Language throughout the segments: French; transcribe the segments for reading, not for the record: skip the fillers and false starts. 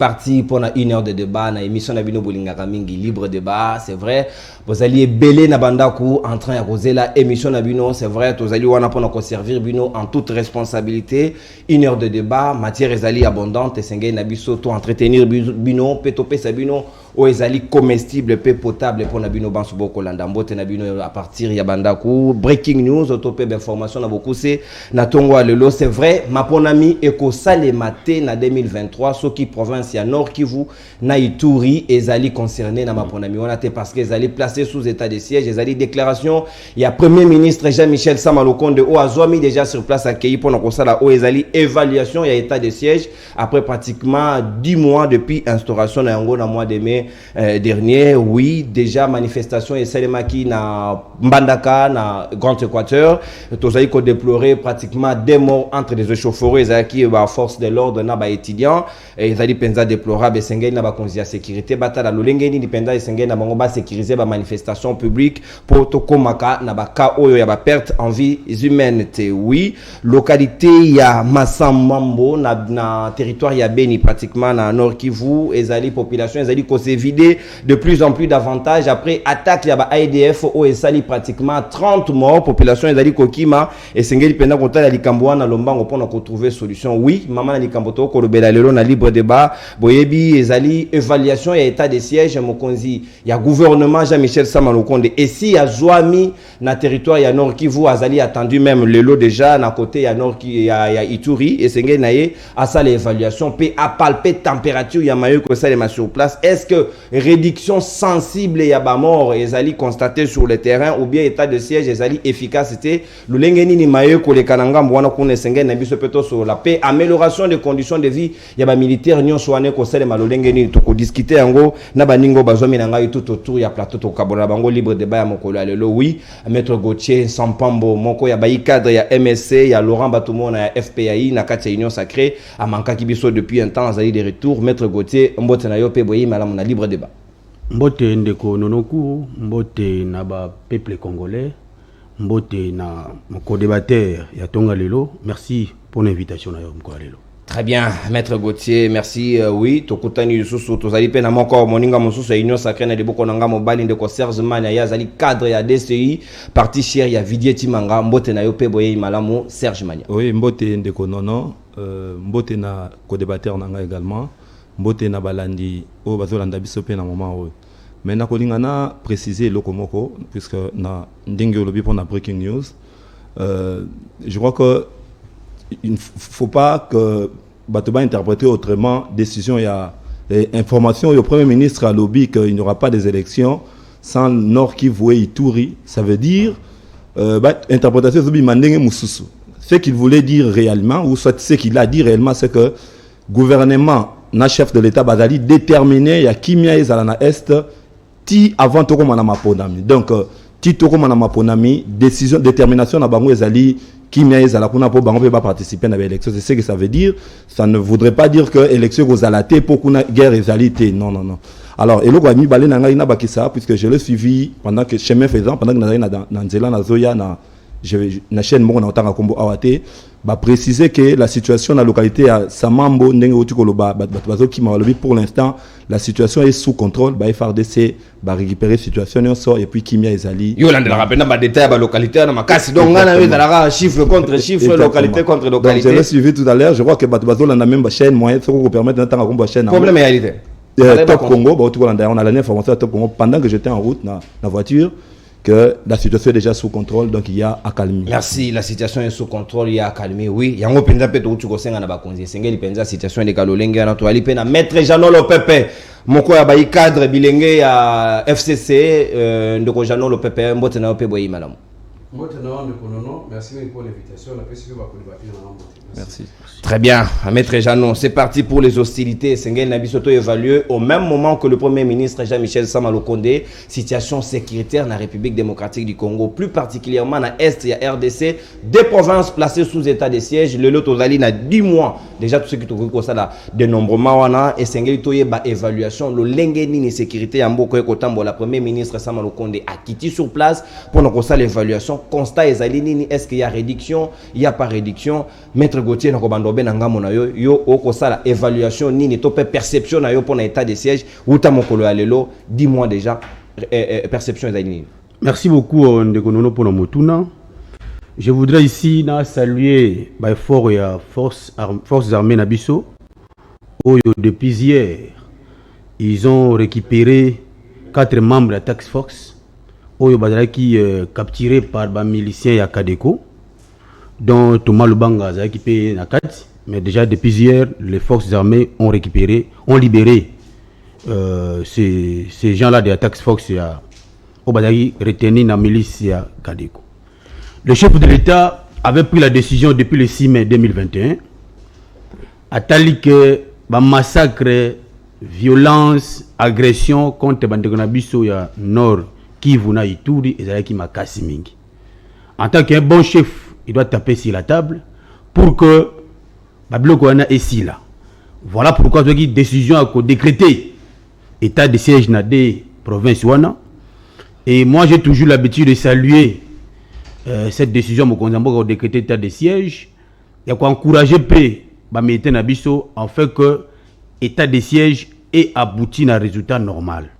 Parti pour une heure de débat, na émission na bino bolinga kamingi libre débat, c'est vrai. Vous alliez belé na bandaku en train de causer la émission na bino, c'est vrai. Vous alliez wana pour nous servir bino en toute responsabilité. Une heure de débat, matière ezali abondante, et sengé na biso to entretenir bino, petopé sa bino, o ezali comestible, pe potable pour na bino bansu boko landambote na bino à partir ya bandaku. Breaking news, autopé d'information na beaucoup c'est na tongo lelo, c'est vrai. Ma ponami eko sale maté na 2023, ce qui province ya Nord Kivu na Ituri ezali concerné na maponami on a été parce que ezali placé sous état de siège ezali déclaration il y a premier ministre Jean-Michel Sama Lukonde o azwami déjà sur place accueilli pour nous kosala o ezali évaluation il y a état de siège après pratiquement 10 mois depuis instauration na yango na mois de mai dernier. Oui, déjà manifestation et Salemaki na Mbandaka na Grand Équateur tozali ko déplorer pratiquement des morts entre les échauffourées ezaki ba force de l'ordre na ba étudiants et ezali penza déplorable sengeli na ba konzi sécurité batala lolengeni ni penza sengeli na bango ba sécuriser ba manifestation publique pour tokomaka na ba ka oyo ya ba perte en vie humaine. Oui, localité ya Massamambo na territoire ya Beni pratiquement na Nord Kivu ezali population ezali ko se vider de plus en plus davantage après attaque ya ba ADF o ezali pratiquement 30 morts population ezali kokima et sengeli penza kotala likambo na lombango pour na trouver solution. Oui, maman na likambo to ko lobela lelo na libre débat boyebi ezali évaluation et état de siège mokonzi ya gouvernement Jean-Michel Sama Lukonde et si ya Zouami na territoire ya Nord Kivu azali attendu même lelo déjà na côté ya Nord qui ya Ituri et sengé naye à ça l'évaluation peut palper température ya mayo ko ça sur place est-ce que réduction sensible ya ba mort ezali constaté sur le terrain ou bien état de siège ezali efficacité lolengeni ni mayo ko le kananga mwana kuna sengé na biso peto sur la paix amélioration des conditions de vie ya ba militaire nyonso wane ko sele malolengeni to ko discuter yango na baningo bazomi na ngai tout autour ya plateau to kabona bango libre débat ya mokolo alelo. Oui, maître Gauthier Sampambo moko ya bayi cadre ya MSC ya Laurent Batumona ya FPAI na kati ya Union Sacrée amanka kibiso depuis un temps azali de retour. Maître Gauthier mbote na yo pe boyi malamu na libre débat. Mbote ndeko nonoku mbote na ba peuple congolais mbote na moko débatteur ya tonga lelo. Merci pour l'invitation na yo mko lelo. Très bien, Maître Gauthier, merci. Oui, tokutani yususu tozali pe na moko moninga mususu Union Sacrée na deboko nanga mobali ndeko Serge Mania ya zali cadre ya DCI parti cher ya Vidier Timanga mbote na yo pe boye malamu Serge Mania. Oui, mbote ndeko nono mbote na co-débatteur nanga également mbote na balandi o bazolanda biso pe na moment o. Mais na kolingana préciser lokomoko puisque na ndenge olobi pour na breaking news je crois que il ne faut pas que Batoba interpréter autrement décision il y a information au premier ministre à lobby qu'il n'y aura pas des élections sans Nord Kivu et Ituri. Ça veut dire interprétation zobi mandenge mususu. Ce qu'il voulait dire réellement ou soit ce qu'il a dit réellement c'est que gouvernement na chef de l'état bazali déterminé ya kimia ezala est ti avant to comme na maponami. Donc ti to comme na maponami décision détermination na bango ezali kimia ezala kuna po bango ba participer na l'élection. C'est ce que ça veut dire. Ça ne voudrait pas dire que élection ozalate pour kuna guerre ezalité. Non non non. Alors et le ami balé na ngai na bakisa puisque je l'ai suivi pendant que chemin faisant pendant que na nzela na zoya na na chaîne moko na otanga kombo awate ba préciser que la situation dans la localité à Samambo ndenge otikoloba bazo ki malobi pour l'instant la situation est sous contrôle ba FRDC ba récupérer situation nyonso et puis kimia ezali yo landela rapena ba détail ba localité na makasi donc ngana we zalaka chiffre contre chiffre localité contre localité. Donc je l'ai suivi tout à l'heure je crois que bazo landa même chaîne moyen ça ko permettre d'entendre kombo chaîne problème réalité Top Congo ba otikolanda on a l'information à Top Congo pendant que j'étais en route na voiture que la situation est déjà sous contrôle, donc il y a accalmie. Merci, la situation est sous contrôle, il y a accalmie. Oui, il y a un penza peto tu kosenga na bakonzi. Sengeli penza situation de kalolenge na to ali pena maître Janolo Pepe. Moko ya bayi cadre bilenge ya FCC ndoko Janolo Pepe mbote na pe boyi malamu. Mbote na ndeko nono, merci pour l'invitation, la pesi ba ko débattre na mbote. Merci. Très bien, Maître Janon, c'est parti pour les hostilités. Sengel Nabisoto évalué au même moment que le Premier ministre Jean-Michel Sama Lukonde, situation sécuritaire dans la République démocratique du Congo, plus particulièrement dans l'Est et la RDC, des provinces placées sous état de siège. Le lot aux alliés 10 mois. Déjà, tout ce qui est ça là, de nombreux mois, et Sengel Toye, évaluation, le lengeni ni sécurité, en beaucoup de temps, le Premier ministre Sama Lukonde a quitté sur place pour nous l'évaluation. constat ezali nini, est-ce qu'il y a réduction, il y a pas réduction. Maître Gauthier na ko bandobe na ngamo na yo oko sala évaluation nini to pe perception na yo pour na état de siège uta mokolo ya lelo, dis-moi déjà perception ezali nini. Merci beaucoup Ndeko Nono pour motuna. Je voudrais ici saluer les forces armées Nabiso. Depuis hier, ils ont récupéré 4 membres de la Task Force qui capturés par les miliciens et Kadeko, dont Thomas Lubanga a équipé Nakati. Mais déjà depuis hier, les forces armées ont libéré ces gens-là de la Task Force retenus dans la milice Kadeko. Le chef de l'État avait pris la décision depuis le 6 mai 2021 à tali que massacre, violence, agression contre Bandegonabiso ya Nord Kivu na Ituri et Zalaki Makasi mingi. En tant qu'un bon chef, il doit taper sur la table pour que Babloko est ici là. Voilà pourquoi il y a une décision à décréter état de siège dans des provinces wana. Et moi j'ai toujours l'habitude de saluer cette décision de décréter état de siège. Il y a encourager les militaires Nabiso en fait que état de siège ait abouti à un résultat normal.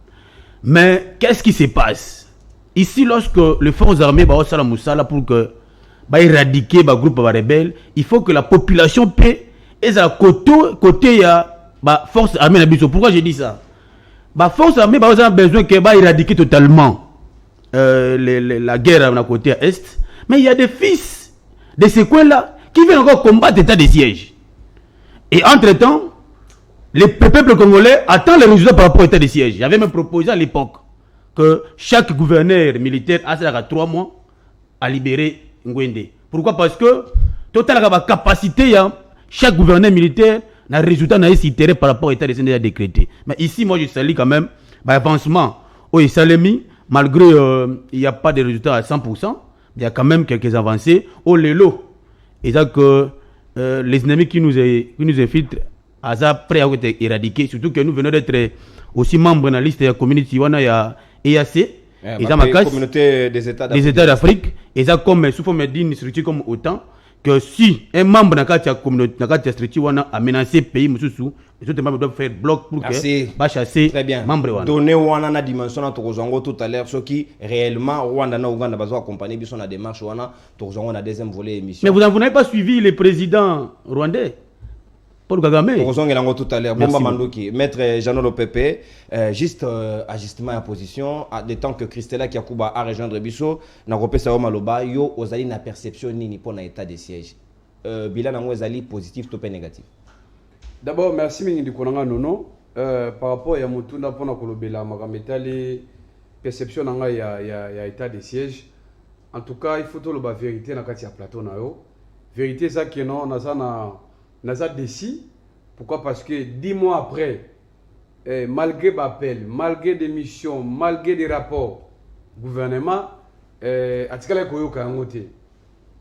Mais qu'est-ce qui se passe ici lorsque les forces armées pour que éradiquer les groupes rebelles, il faut que la population paie et à côté il y a forces armées Nabiso. Pourquoi je dis ça? Forces armées ont besoin que éradiquer totalement la guerre à côté est, mais il y a des fils de ces coins-là qui viennent encore combattre l'état de siège. Et entre-temps, le peuple congolais attend les résultats par rapport à l'état de siège. J'avais même proposé à l'époque que chaque gouverneur militaire a 3 mois à libérer Ngwende. Pourquoi? Parce que total la capacité, chaque gouverneur militaire n'a résultat n'a pas par rapport à l'état de siège décrété. Mais ici, moi, je salue quand même l'avancement au Salemi. Malgré il n'y a pas de résultats à 100%, il y a quand même quelques avancées. Au Lelo, et ça que les ennemis qui nous infiltrent, à prêt à être éradiqués, surtout que nous venons d'être aussi membres de la liste de la communauté il y a EAC, la communauté des États d'Afrique, et ça comme sous forme d'une structure comme autant que si un membre de la communauté, de la structure a menacé le pays, les autres membres doivent faire bloc pour que chasser les membres. Donner une dimension à Tokozongo tout à l'heure, ce qui réellement Rwanda na Ouganda besoin accompagner sur la démarche wana Tokozongo na deuxième volet émission. Mais vous n'avez pas suivi les présidents rwandais? Paul Kagame. Tokozongo elango tout à l'heure. Bomba Mandoki, maître Janolo Pepe, juste ajustement à position, de temps que Christella Kiakuba a rejoindre Bisso, na repesa Maloba, yo ozali na perception nini pour na état de siège. Bilan nango ezali positif ou négatif. D'abord, merci Mingi Konanga Nono. Par rapport à Mutunda pour Kolobela, Magametali, perception il y a état de siège. En tout cas, il faut tout le vérité dans le plateau. Vérité, ça qui est non, on a décidé. Pourquoi? Parce que 10 mois après, malgré l'appel, malgré des missions, malgré des rapports, gouvernement, Atikala Koyoka Ngote.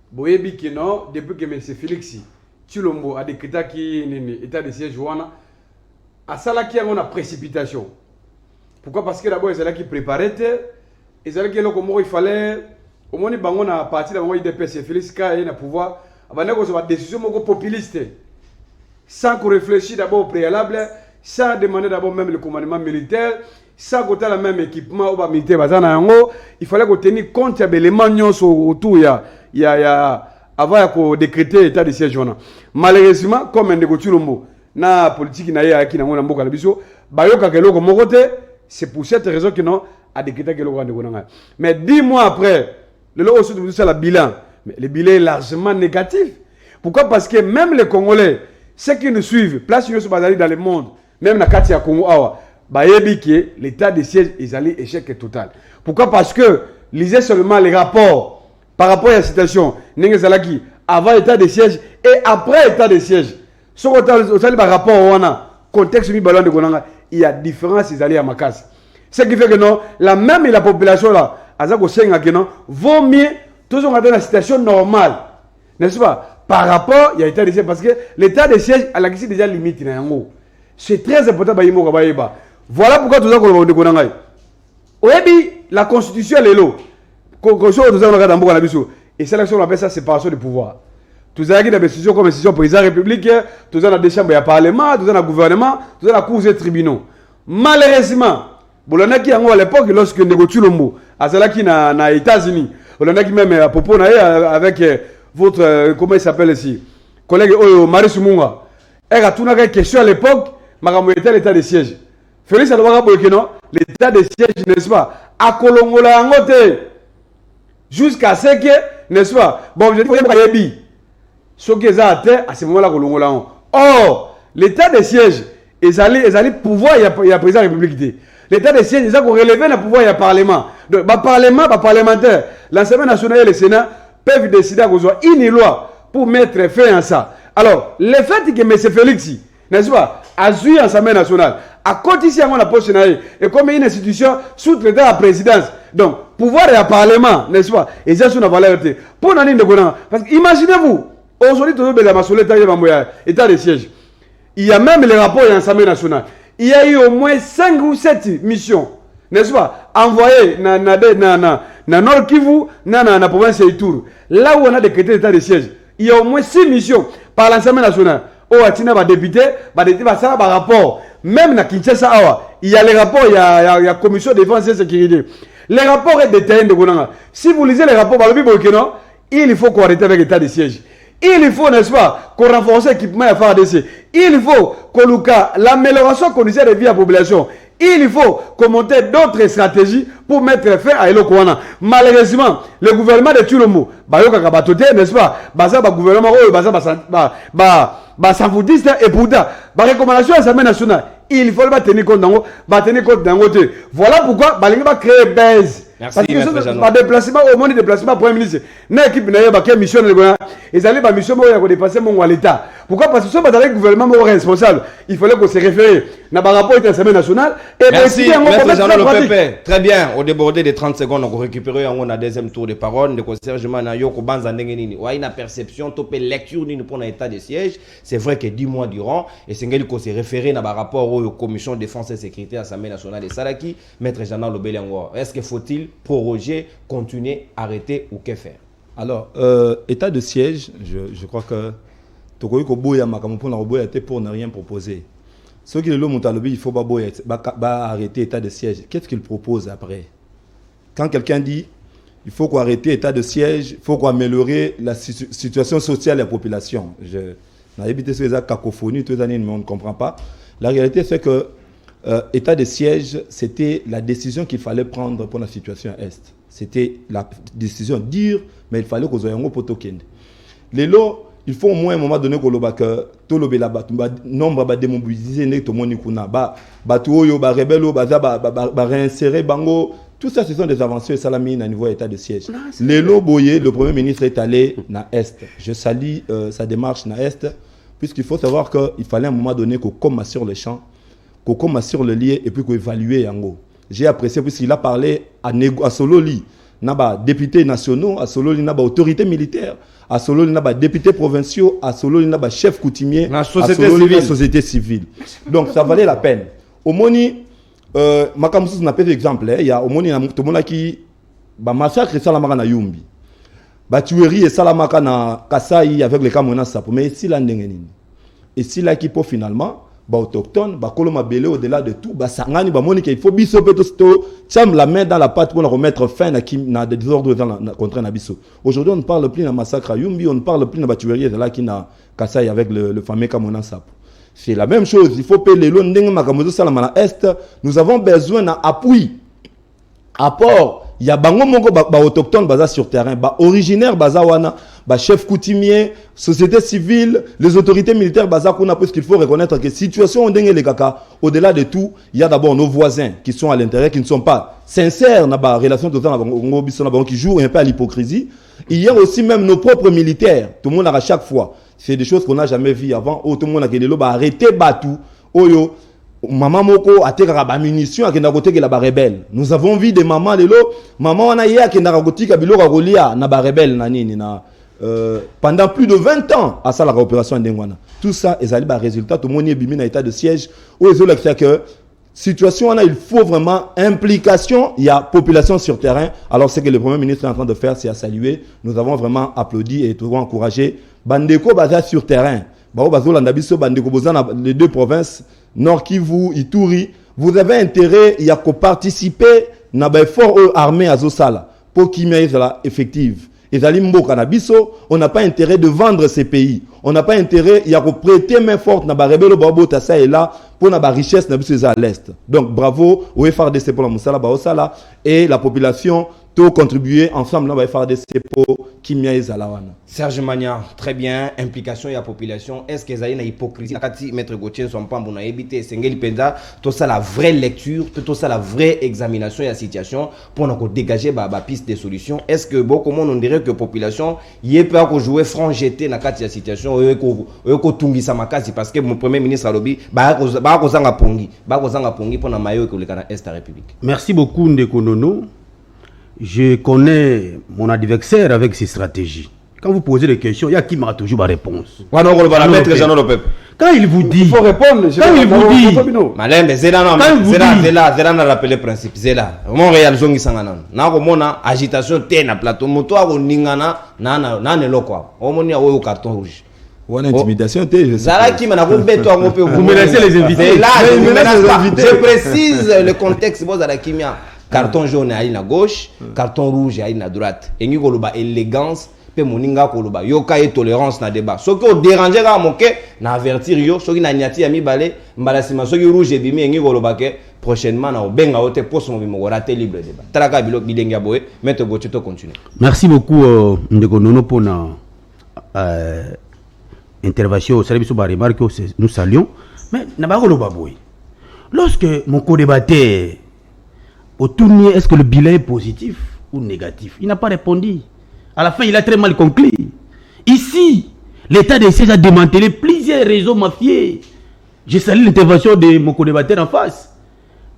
Boyebi qui non, depuis que M. Félixi, Tulombo a décrété qu'il y a état de siège wana à ça qui a une précipitation. Pourquoi? Parce que d'abord ils allaient qui préparait ils allaient que il fallait au moins ils bangon à partir de moment IDPS Félix Ka et na pouvoir abandonner une décision moko populiste sans qu'on réfléchisse d'abord au préalable, sans demander d'abord même le commandement militaire, sans côté la même équipement au militaire bazana yango, il fallait qu'on tenir compte des éléments autour il y a avant de décréter l'état de siège. Malheureusement, comme un Tulombo, na politique na yaki na ngona mboka na biso, bayoka keloko mokote, c'est pour cette raison que non a décrété keloko ngona. Mais 10 mois après, le lot aussi de ça le bilan, mais le bilan est largement négatif. Pourquoi? Parce que même les Congolais, ceux qui nous suivent, place sur bazali dans le monde, même na kati ya Congo awa, bayebi que l'état de siège est allé échec total. Pourquoi? Parce que lisez seulement les rapports par rapport à la situation, avant l'état de siège et après l'état de siège. Ce qu'on a par rapport au contexte du ballon de Gonanga, il y a différence ils allaient à Makasi. Ce qui fait que non, la même et la population là, vaut mieux toujours dans la situation normale. N'est-ce pas? Par rapport, il y a l'état de siège parce que l'état de siège a la déjà limite. C'est très important. Voilà pourquoi tout ça qu'on va de Gonanga. La constitution elle est là. Et c'est là qu'on appelle ça séparation de pouvoir. Tous avez des décisions comme décision président de la République, tous avez des chambres de parlement, tous avez un gouvernement, tous avez la cour des tribunaux. Malheureusement, bolonaki yango à l'époque lorsque négocie le mot, à cela qui na États-Unis, bolonaki même à propos avec votre comment il s'appelle ici, collègue Marie Sumunga, elle a tout une question à l'époque, makambo était l'état de siège. Félix Alouara Boykeno, l'état de siège n'est-ce pas, à Kolongola Angote, jusqu'à ce que n'est-ce pas, bon je dis que yebi, ce qui est à terre à ce moment-là Kolongola. Or l'état de siège ils allaient pouvoir il y a président de la République. L'état de siège, ils ont relevé le pouvoir, il y a parlement. Donc, parlementaire, l'Assemblée nationale et le Sénat peuvent décider à une loi pour mettre fin à ça. Alors, le fait que M. Félix, n'est-ce pas, a suivi l'Assemblée nationale, à côté ici, on a posté et comme une institution sous-traitée à la présidence. Donc, pouvoir et à parlement, n'est-ce pas, et ça, c'est une valeur. Pour l'année de Gonan, parce que imaginez-vous, aujourd'hui, tout le monde est état de siège. Il y a même les rapports de l'Assemblée nationale. Il y a eu au moins 5 ou 7 missions, n'est-ce pas, envoyées dans Nord Kivu, dans la province de Tour. Là où on a décrété l'état de siège, il y a au moins 6 missions par l'Assemblée nationale. Au Atina, les députés, ça va rapport. Même dans Kinshasa, il y a les rapports, il y a la commission de défense et sécurité. Les rapports sont détaillés de Gonanga. Si vous lisez les rapports, il faut qu'on arrête avec l'état de siège. Il faut, n'est-ce pas, qu'on renforce l'équipement à FARDC. Il faut qu'on l'amélioration conditions de vie à la population. Il faut qu'on monte d'autres stratégies pour mettre fin à Elokwana. Malheureusement, le gouvernement de Tulomo, n'est-ce pas, gouvernement, sanfoutiste et pourtant, recommandation à l'Assemblée nationale, il faut le tenir compte d'un côté. Voilà pourquoi, il va créer base. Merci, parce que Jeannot. par déplacement, au moins des déplacements, Premier ministre, l'équipe n'a mission, ils allaient par mission, ils ont dépassé mon l'État. Pourquoi? Parce que ce le gouvernement responsable, il fallait qu'on se réfère dans le rapport de l'Assemblée nationale. Merci, Maître Jeannot Pépé. Très bien, au débordé des 30 secondes, on récupère un deuxième tour de parole. De conservement, on a une perception, une lecture pour l'état de siège. C'est vrai que 10 mois durant, et c'est qu'il faut se référer dans le rapport aux commissions de défense et sécurité à l'Assemblée nationale de Salaki, Maître Jeannot Lobeliango. Est-ce qu'il faut-il proroger, continuer, arrêter ou que faire? Alors, état de siège, je crois que pour ne rien proposer. Ce qui est le il faut pas arrêter l'état de siège. Qu'est-ce qu'il propose après? Quand quelqu'un dit il faut qu'on arrête l'état de siège, il faut qu'on améliore la situation sociale de la population. On a évité ces cacophonie, tous les années, mais on ne comprend pas. La réalité, c'est que état de siège, c'était la décision qu'il fallait prendre pour la situation à Est. C'était la décision dure, mais il fallait qu'on ait un gros potokende. Les lots, il faut au moins à un moment donné que tout le nombre de démobilisés, tout le monde réinsérer bango. Tout ça, ce sont des avancées salamines à niveau état de siège. Les lots Boye, le Premier ministre est allé dans l'Est. Je salue sa démarche dans l'Est, puisqu'il faut savoir qu'il fallait à un moment donné qu'on commence sur le champ, qu'on commence sur le lieu et puis qu'on évalue Yango. J'ai apprécié puisqu'il a parlé à Sololi, naba députés nationaux, à Sololi naba autorités militaires, à Sololi naba députés provinciaux, à Sololi naba chef coutumier, à Sololi la société civile. Donc ça valait la peine. Au Moni, Makamusus n'a pas d'exemple. Il y a au Moni tout le monde qui massacre Salamaka na Yumbi, tuerie et Salamaka na Kasai avec les Kamona Sapo. Mais ici là n'engenini. Et si là qui peut finalement autochtone, koloma belé au-delà de tout, sangani moni qu'il faut biso peto cham la main dans la pâte pour remettre fin à des désordres contre Nabiso. Aujourd'hui, on ne parle plus de massacre à Yumbi, on ne parle plus de la tuerie de là qui n'a Kassai avec le fameux Kamona Sap. C'est la même chose, il faut payer les lois ndenge makamozo salama na Est, nous avons besoin d'un appui. Apport, il y a bango moko autochtone baza sur terrain, originaire baza wana, chef coutumier, société civile, les autorités militaires baza kuna, parce qu'il faut reconnaître que situation ondenge les kaka, au-delà de tout, il y a d'abord nos voisins qui sont à l'intérieur, qui ne sont pas sincères dans la relation qui jouent un peu à l'hypocrisie. Il y a aussi même nos propres militaires, tout le monde à chaque fois. C'est des choses qu'on n'a jamais vues avant. Tout le monde a dit arrêter Batou, Oyo. Maman moko a teka ba munitions a kenda kote ke la ba rebelle. Nous avons vu des mamans lelo, maman wana ya kenda kote ka biloko kolia na ba rebelle na nini na pendant plus de 20 ans à ça la coopération ndengwana. Tout ça ezali ba résultat tout monde bimi na état de siège où ezo la que situation, il faut vraiment implication, il y a population sur terrain. Alors ce que le Premier ministre est en train de faire, c'est à saluer. Nous avons vraiment applaudi et toujours encouragé. Bandeko basé sur terrain. Les deux provinces, Nord Kivu, Ituri, vous avez intérêt, il y a qu'à participer à l'effort armé à Zosala pour qu'il y ait effective. Et on n'a pas intérêt de vendre ces pays. On n'a pas intérêt, il y a qu'à prêter main forte dans la rebelle Babo Tassa et là pour la richesse à l'est. Donc bravo au FRDC pour la Moussala Baosala et la population tout contribuer ensemble dans le FRDC pour Kimia et Zalawana. Serge Magna, très bien. Implication de la population. Est-ce que ça y a une hypocrisie? Quand Maître Gauthier ne sont pas bon à éviter, c'est tout ça la vraie lecture, tout ça la vraie examination de la situation pour nous dégager la piste de solutions. Est-ce que beaucoup on dirait que la population y est pas jouer franc jeté dans la situation ko tungi sa makasi parce que mon premier ministre a lobby ba ko zanga pongi pour na mayo ko le kana est la République. Merci beaucoup Ndeko Nono. Je connais mon adversaire avec ses stratégies. Quand vous posez des questions, il y a qui m'a toujours ma réponse. Quand il vous dit, il faut répondre. Quand il vous dit, Malem, Zela n'a rappelé le principe. Zela, Montréal zongi sangana. Na ko mona agitation te na plateau moto a ningana na ne lokwa. O moni a au carton rouge. Ou une intimidation, Zala qui m'a vous menacez les invités. Là, je précise le contexte. Vous avez kimia. Carton jaune à la gauche, carton rouge à la droite. Et nous avons élégance, pe moninga koloba. Yoka et tolérance na débat. Ce qui est dérangé à moquer, na avertir yo. Ce qui n'a niati ami balé, mbalasima. Ce qui rouge et bimi, et nous koloba ke prochainement na obenga ote poste mon bimo raté libre débat. Traka bilok bilenga boé. Maître Gauthier to continue. Merci beaucoup Ndeko Nono pour na intervention au service de remarque nous saluons. Mais na ba koloba boy. Lorsque mon co-débatteur au tournier, est-ce que le bilan est positif ou négatif? Il n'a pas répondu. À la fin, il a très mal conclu. Ici, l'État de siège a démantelé plusieurs réseaux mafieux. J'ai salué l'intervention de mon co-débatteur en face.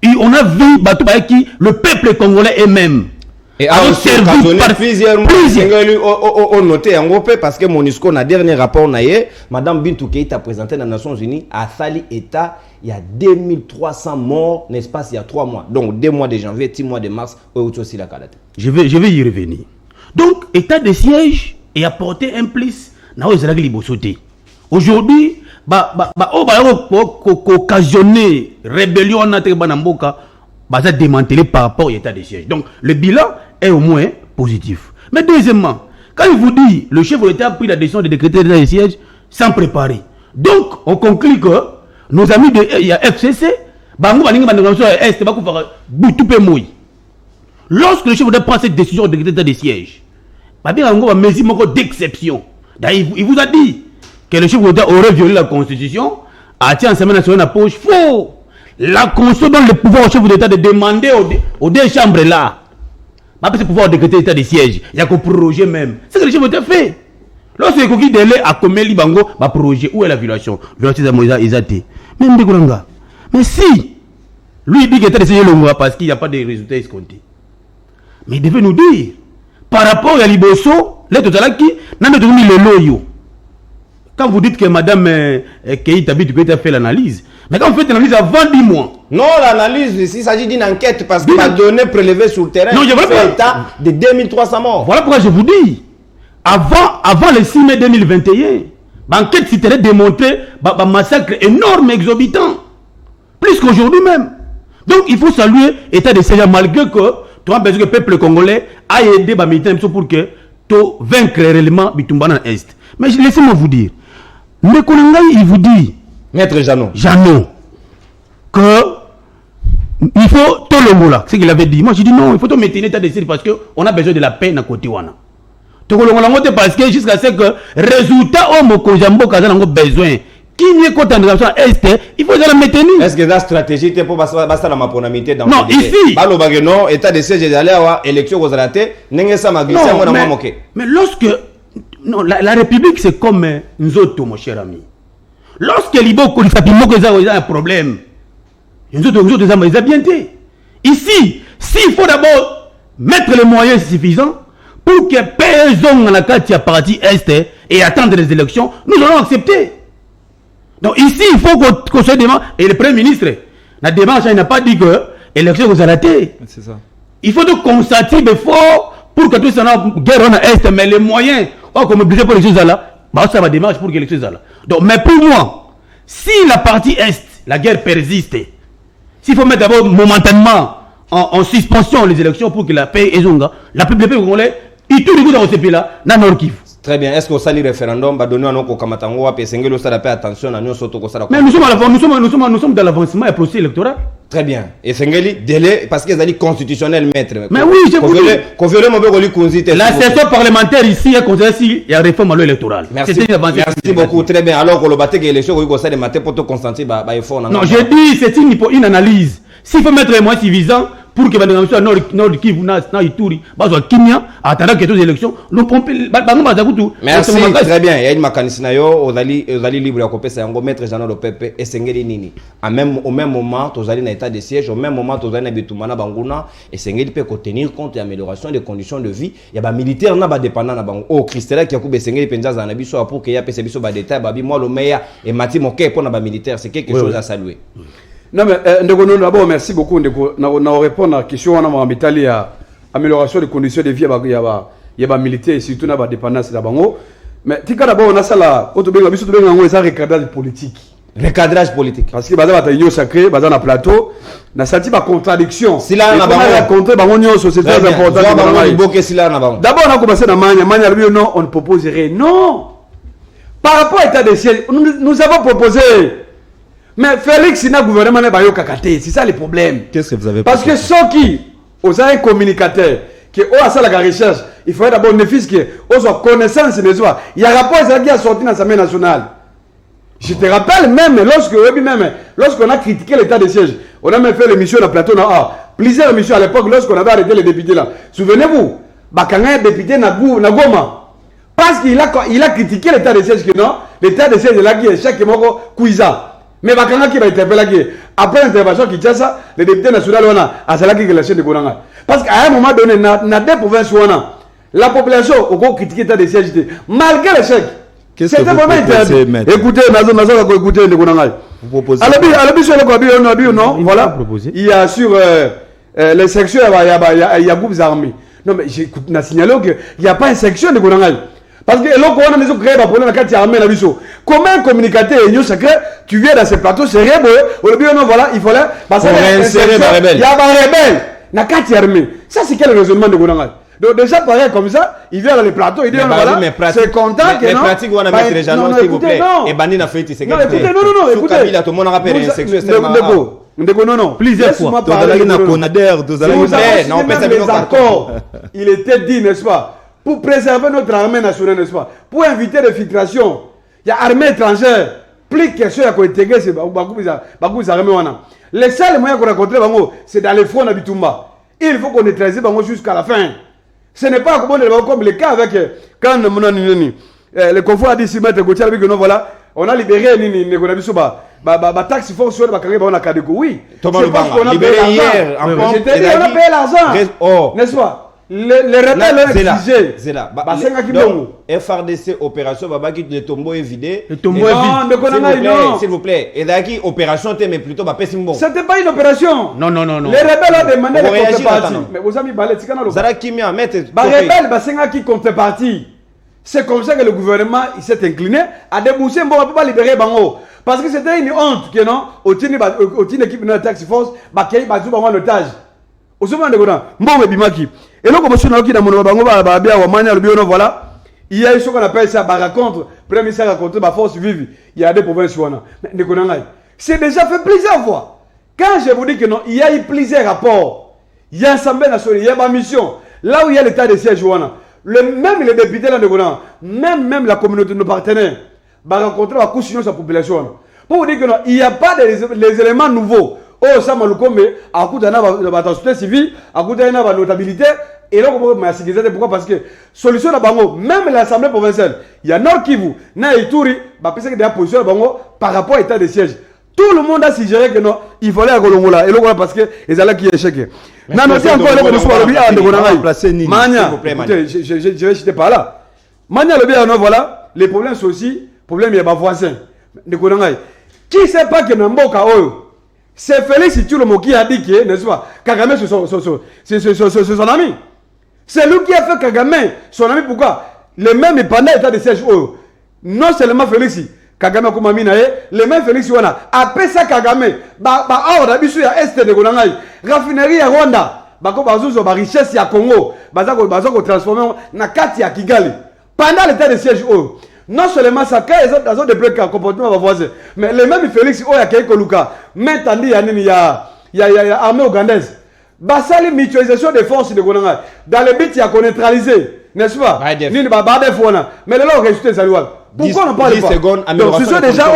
Et on a vu le peuple congolais eux-mêmes. Et à plusieurs on noté en gros parce que MONUSCO na dernier rapport naie madame Bintou Keïta présenté dans les Nations Unies a sali état il y a 2300 morts n'est-ce pas il y a 3 mois donc 2 mois de janvier 6 mois de mars aussi la calate. Je vais y revenir. Donc état de siège et apporter un plus na ozala libosoté. Aujourd'hui occasionner rébellion na banamboka ça démantelé par rapport à l'état de siège. Donc le bilan est au moins positif. Mais deuxièmement, quand il vous dit le chef de l'État a pris la décision de décréter l'état de siège sans préparer. Donc on conclut que nos amis de FCC, lorsque le chef de l'État prend cette décision de décréter l'état de siège, il y a une mesure d'exception. Il vous a dit que le chef de l'État aurait violé la Constitution, a tiré en semaine nationale à poche. Faux! La Constitution donne le pouvoir au chef de l'État de demander aux deux chambres là. Pas ce pouvoir de décréter l'état de siège. Il y a qu'au projet même. C'est ce que le chef de l'État fait. Lorsque le coquille délai a commis l'Ibango, va projet. Où est la violation? Violation de Moïse Isaté. Même de Gouranga. Mais si, lui il dit qu'il est essayé le mois parce qu'il n'y a pas de résultats escomptés. Mais il devait nous dire, par rapport à Liboso, les Totalaki, n'a pas donné le loyo. Quand vous dites que Madame Keïta a fait l'analyse, mais quand vous faites l'analyse avant 10 mois. Non, l'analyse, il s'agit d'une enquête parce qu'il a donné prélevé sur le terrain. Non, je veux pas. État de 2300 morts. Voilà pourquoi je vous dis, avant le 6 mai 2021, l'enquête s'était démontré un massacre énorme, exorbitant. Plus qu'aujourd'hui même. Donc il faut saluer l'état de siège malgré que tu as besoin que le peuple congolais a aidé les militaires pour que tu vaincre réellement Bitumba dans l'Est. Mais laissez-moi vous dire, le Kolongai, il vous dit, Maître Jeannot, que il faut tout le mot là, c'est ce qu'il avait dit. Moi j'ai dit non, il faut tout maintenir l'état de siège parce qu'on a besoin de la paix dans côté wana. Tout le monde parce que jusqu'à ce que résultat au Mokojambo Kaza n'a besoin. Qui n'est qu'au temps de Est, il faut la maintenir. Est-ce que la stratégie est pour passer la maponamité dans non, ici. Non, état de siège est allé à l'élection aux ratés, n'est-ce pas mais lorsque non, la République c'est comme Nzoto, mon cher ami. Lorsque Libo Kolifapimo il a un problème, Nzoto ils ont bien été. Ici, s'il faut d'abord mettre les moyens suffisants pour que personne dans la carte partie Est et attendre les élections, nous allons accepter. Donc ici, il faut qu'on se demande, et le Premier ministre, La démarche, il n'a pas dit que l'élection vous a raté. C'est ça. Il faut donc constater d'efforts pour que tout ça ait guerre en Est, mais les moyens, comme obligé pour les choses là, bah, ça va démarche pour que les choses là. Donc, mais pour moi, si la partie Est, la guerre persiste, s'il faut mettre d'abord momentanément en suspension les élections pour que la paix est zonga, le peuple congolais, il tout le monde dans ce pays-là, dans Nord Kivu. Très bien. Est-ce que ça le référendum va donner à nos Kamatango à Pesengelo ça la attention à nous surtout que ça. Mais nous sommes dans l'avancement et processus électoral. Très bien. Et Sengeli délai parce qu'ils allaient constitutionnel maître. Mais oui, j'ai voulu. La session parlementaire ici est considérée s'il y a réforme à l'électoral. Merci beaucoup. Très bien. Alors que le bâtiment élection au conseil de matin pour te constater effort. Non, j'ai dit c'est une analyse. S'il faut mettre les moyens suffisants pour que la Nord Kivu na Ituri bazwa kimia attendant que toutes les élections nous pomper bango bazakutu. Merci très bien. Il y a une mécanisme yo ozali libre ya kopesa yango maître Jean de Pepe et Sengeli nini. Au même moment tozali na état de siège, au même moment tozali na bitumana banguna et Sengeli peut contenir compte de l'amélioration des conditions de vie. Il y a ba militaire na ba dépendant na bango. Oh Christela qui a coupé Sengeli penza za na biso pour que ya pese biso ba détail babi moi le meilleur et Mati Moké pour na ba militaire, c'est quelque chose à saluer. Non mais d'abord merci beaucoup ndeko na répondre à la question on a mitali ya amélioration des conditions de vie ya ba militaire surtout na ba dépendance da bango mais tika d'abord on a ça là auto benga biso to benga ngo ça recadrage politique parce que baza bata union sacré baza na plateau na senti ba contradiction si là na bango la contre bango nyonso c'est très important d'abord on a commencé na manya lui non on ne propose rien non par rapport à l'état de siège nous avons proposé. Mais Félix n'a gouvernement n'est pas kakate, c'est ça le problème. Qu'est-ce que vous avez parce que ceux qui ont un communicateur qui ont ça la recherche, il faudrait d'abord une fils qui ont connaissance de soi. Il y a un rapport qui a sorti dans l'Assemblée nationale. Je te rappelle même lorsqu'on a critiqué l'état de siège, on a même fait l'émission dans plateau plusieurs émissions à l'époque lorsqu'on avait arrêté les députés là. Souvenez-vous, Bakanga député na Goma parce qu'il a critiqué l'état de siège que non, l'état de siège là qui est chaque moko cuisa. Mais Bakanga qui va interpeller après l'intervention qui tient ça, les députés nationaux a salaki que la chaîne de Gonanga. Parce qu'à un moment donné, dans des provinces la population a critiqué l'état de siège malgré l'échec. C'était vraiment interdit. Écoutez, écoutez de Gonanga. Vous proposez. Non, voilà. Il y a sur les sections, il y a groupes armés. Non, mais j'ai signalé qu'il n'y a pas une section de Gonanga. Parce que l'on a des créé un problème quand tu as amené la vision. Comment un communicateur est secret, tu viens dans ce plateau, c'est rien, voilà, il fallait passer réinsérer les rebelles. Il y a un rebelle, n'a qu'à armé. Ça, c'est quel raisonnement de Gouranga? Donc, déjà, pareil, comme ça, il vient dans les plateaux, il dit, voilà, c'est content que non. Les pratiques, on a mis les gens, s'il vous plaît. Et Bani n'a fait sécurité. Non, écoutez, non, écoutez. Tout le monde a rappelé un sexuel. Non, plusieurs fois. Il était dit, n'est-ce pas? Pour préserver notre armée nationale, n'est-ce pas? Pour éviter les filtrations. Il y a armée étrangère. Plus question à intégrer ces armées. Les seuls moyens qu'on a rencontrés, c'est dans les fronts d'Abitumba. Il faut qu'on neutralise jusqu'à la fin. Ce n'est pas comme le cas avec quand le conflit a dit si mettre voilà, on a libéré les taxes fonctionnent, on a Kadeko. Oui. C'est parce qu'on a payé hier. On a payé l'argent. N'est-ce pas? Les rebelles ont exigé. FRDC opération Babaki le tombeau est vidé. Le tombeau est vide. S'il vous plaît. Et là qui opération mais plutôt Simbo. C'était pas une opération. Non. Les rebelles ont demandé la contrepartie. Mais vous avez parlé de Tikana. Zara Kimia mettre. Les rebelles basenga qui contrepartie. C'est comme ça que le gouvernement s'est incliné à débourser bon pas libérer bango parce que c'était une honte que non au tini équipe de tax force bakay bazu bango en otage. Au second de Godan, Mbongo Bimaki. Et là, comme je suis dans mon bango, voilà, il y a ce qu'on appelle ça, contre, premier ministre contre ma force vive. Il y a des provinces. C'est déjà fait plusieurs fois. Quand je vous dis que non, il y a eu plusieurs rapports. Il y a l'Assemblée nationale, il y a ma mission. Là où il y a l'état de siège, même les députés là de Godan, même la communauté de nos partenaires, rencontrer la couche sur sa population. Pour vous dire que non, il n'y a pas les éléments nouveaux. Oh, ça m'a le combe, à coup d'un la société civile, à coup d'un la notabilité, et là, on peut sécuriser. Pourquoi? Parce que, solution à Bango, même l'Assemblée provinciale, il y a Nord Kivu, na Ituri, bah, parce que des positions à Bango par rapport à l'état de siège. Tout le monde a suggéré que non, il fallait à Golongola, et là, parce que, les allants qui échec. Non, mais c'est encore le soir, le bien, de Mania, je vais citer par là. Mania, le bien, voilà, les problèmes sont aussi, problème, il y a ma voisin. De Golongaï. Qui sait pas que Namboka, C'est Félix Tshilombo qui a dit que, n'est-ce pas, Kagame c'est son ami. C'est lui qui a fait Kagame son ami. Pourquoi? Le même pendant l'état de siège, non seulement Félix Kagame comme Aminae, le même Félix Wana, après ça Kagame, or d'habitude il y a Est de Gonangaï, raffinerie à Rwanda, bako bazuzo ba richesse ya Congo, bazako transformer na kati ya Kigali. Pendant l'état de siège, non seulement ça, quand ils ont des blocs comportement voisin, mais le même Félix il y a quelques Luka, maintenant il y a armée ougandaise. Basali mutualisation des forces de Gonangaï, dans le but il y a qu'on neutraliser, n'est-ce pas? Ni ba badef wana, mais le lot résultat ça lui. Pourquoi on ne parle pas? Donc, ce sont déjà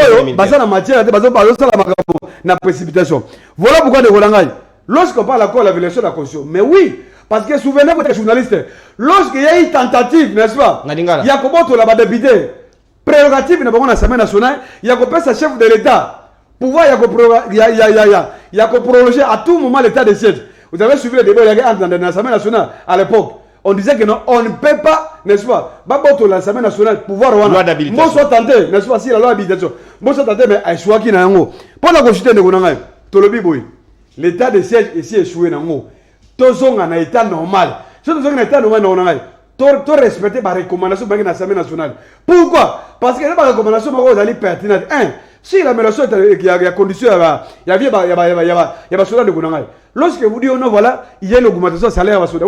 en matière de précipitation. Voilà pourquoi de Rolangaï. Lorsqu'on parle encore de la violation de la Constitution, mais oui, parce que souvenez-vous des journalistes, lorsqu'il y a une tentative, n'est-ce pas? Il y a comment la député, prérogative de l'Assemblée nationale, il y a qu'on sa chef de l'État, pouvoir, il y a qu'on prolonger à tout moment l'état de siège. Vous avez suivi le débat dans l'Assemblée nationale à l'époque. On disait que non, on ne peut pas, n'est-ce pas, l'Assemblée nationale, pouvoir loi d'habilitation. Moi, soit tenté, n'est-ce pas, si la loi d'habilitation. Moi, soit tenté, mais elle soit qui n'a pas. Pour la constitution de Gonangaï, Tolobi Boy, l'état de siège ici échoué n'a pas. Tous sont en état normal. Si tous sont en état normal, tout respecter la recommandation de l'Assemblée nationale. Pourquoi? Parce que la recommandation est pertinente. Si l'amélioration est qu'il y a condition, il y a cela de Gonangaï. Lorsque vous dites, non, voilà, il y a une augmentation de salaire à Soda.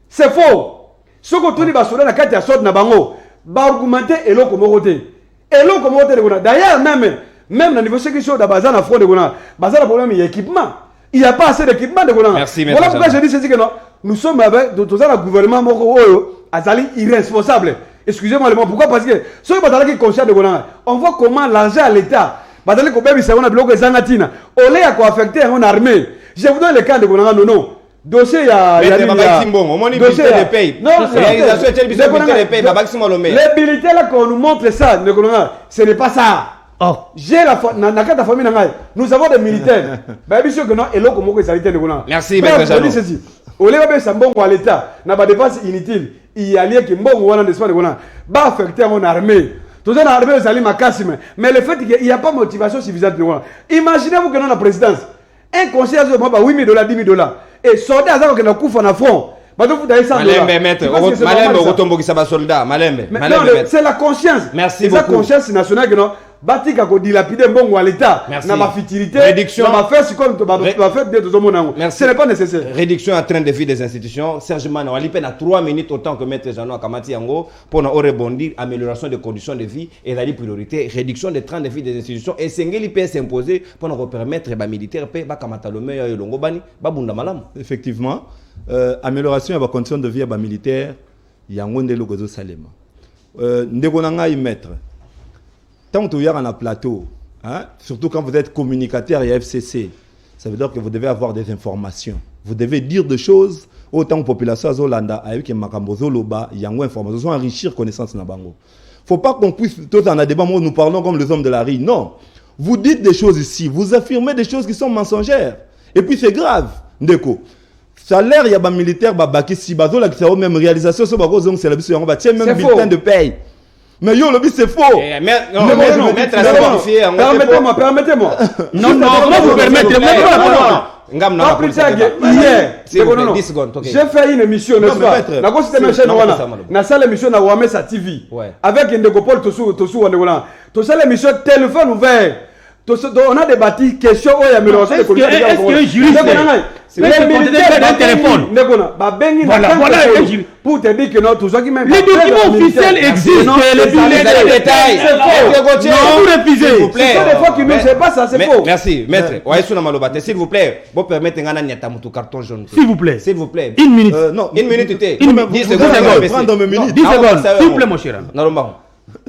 C'est faux. Ce que tu dis, c'est que tu as sorti de bango, argumenter et l'eau comme côté. Et l'eau comme côté de Gona. D'ailleurs, même dans le niveau sécurité de Bazan à front de Gona, Bazan a problème, il y a équipement. Il n'y a pas assez d'équipement de Gona. Merci, voilà pourquoi je dis ceci que non. Nous sommes avec tout ça, le gouvernement Azali irresponsable. Excusez-moi le mot. Pourquoi? Parce que ceux qui sont conscients de Gona, on voit comment l'argent à l'État, Bazali Kobebi, c'est un bloc de Zanatina. On l'a affecté à une armée. Je vous donne le cas de Gona, non. Dossier il y a dossier de paye. Non, réalisation de paye. Les militaires là qu'on nous montre ça, ce n'est pas ça. Oh, j'ai la famille nous avons des militaires. Ben bien sûr que non, et là comment ça été de merci maître Jalo. Au lieu de ça bon à l'état, n'a pas dépense inutile. Il y a lié qui bon wana de soin de Gona. Ba affecter mon armée. Tout ça l'armée aux alliés Makassim. Mais le fait qu'il n'y a pas motivation suffisante de Gona. Imaginez-vous que dans la présidence, un conseiller de moi $8 000, $10 000. Et soldat à qui coup en affront. Malembe maître, Malembe Rotombo qui s'abat soldat, Malembe. C'est la conscience. Merci beaucoup. C'est la conscience nationale que non. Batika ko dilapider mbongo à l'état. Na ma futilité. Réduction. Na ma faire comme ma faire de tout monde. Ce n'est pas nécessaire. Réduction en train de vie des institutions. Serge Mano, on a 3 minutes autant que maître Jano Akamati Yango pour nous rebondir, amélioration des conditions de vie et la priorité, réduction des trains de vie des institutions et Sengeli peut s'imposer pour nous permettre les militaires pe ba kamata le meilleur et longobani ba bunda malam. Effectivement, amélioration des conditions de vie des militaires, yango ndelo gozo salema. Ndeko nanga y mettre. Tant que vous êtes dans le plateau, hein, surtout quand vous êtes communicateur et FCC, ça veut dire que vous devez avoir des informations. Vous devez dire des choses autant que la population azolanda avec makambozo loba yango information enrichir connaissance na bango. Faut pas qu'on puisse tous en débat nous parlons comme les hommes de la rue. Non. Vous dites des choses ici, vous affirmez des choses qui sont mensongères. Et puis c'est grave. Ndeko. Salaire il y a ba militaire ba baki si bazo la qui même réalisation so ba ko zong c'est la biso yango ba tiens même bulletin de paye. Mais yo, le but c'est faux. Non, permettez-moi. Non, vous permettez. J'ai fait une émission, n'est-ce pas? Na salle émission na Wamesa TV. Avec Ndekopol Tosu Wandegona. To salle émission téléphone ouvert. On a débattu question où il y a amélioration des conditions. Est-ce que juriste les militaires d'un téléphone pour te dire que non, tout ça qui même les documents officiels existent, les détails. Non, vous refusez. S'il vous plaît. C'est des fois qui ne savent pas ça, c'est faux. Merci, maître. S'il vous plaît, vous permettez un carton jaune. S'il vous plaît. S'il vous plaît. Une minute. Non, une minute. 10 secondes. 10 secondes. S'il vous plaît, mon cher.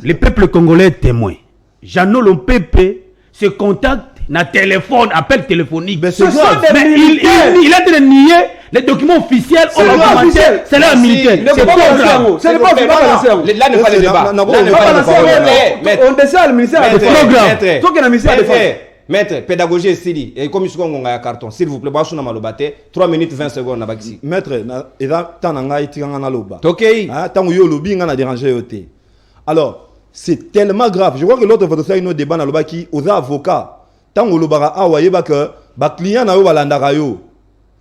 Le peuple congolais est témoin. Jeannot Lompepe se contacte na téléphone, appel téléphonique. Mais c'est grave. Mais il a de nier les documents officiels. C'est là militaire. C'est pas grave. C'est pas grave. Là ne pas le débat. On décide le ministère de défense. Toi qui es le ministère de défense. Maître, pédagogie style et comme je suis un carton, s'il vous plaît, je suis 3 minutes 20 secondes. Maître, il a tant d'angaï tirana loba. Ok. Tant que yo lobby n'a dérangé yoté. Alors, c'est tellement grave. Je crois que l'autre va faire un débat dans le bas qui aux avocats. tango lobaka awa yeba que ba client na yo balandaka yo.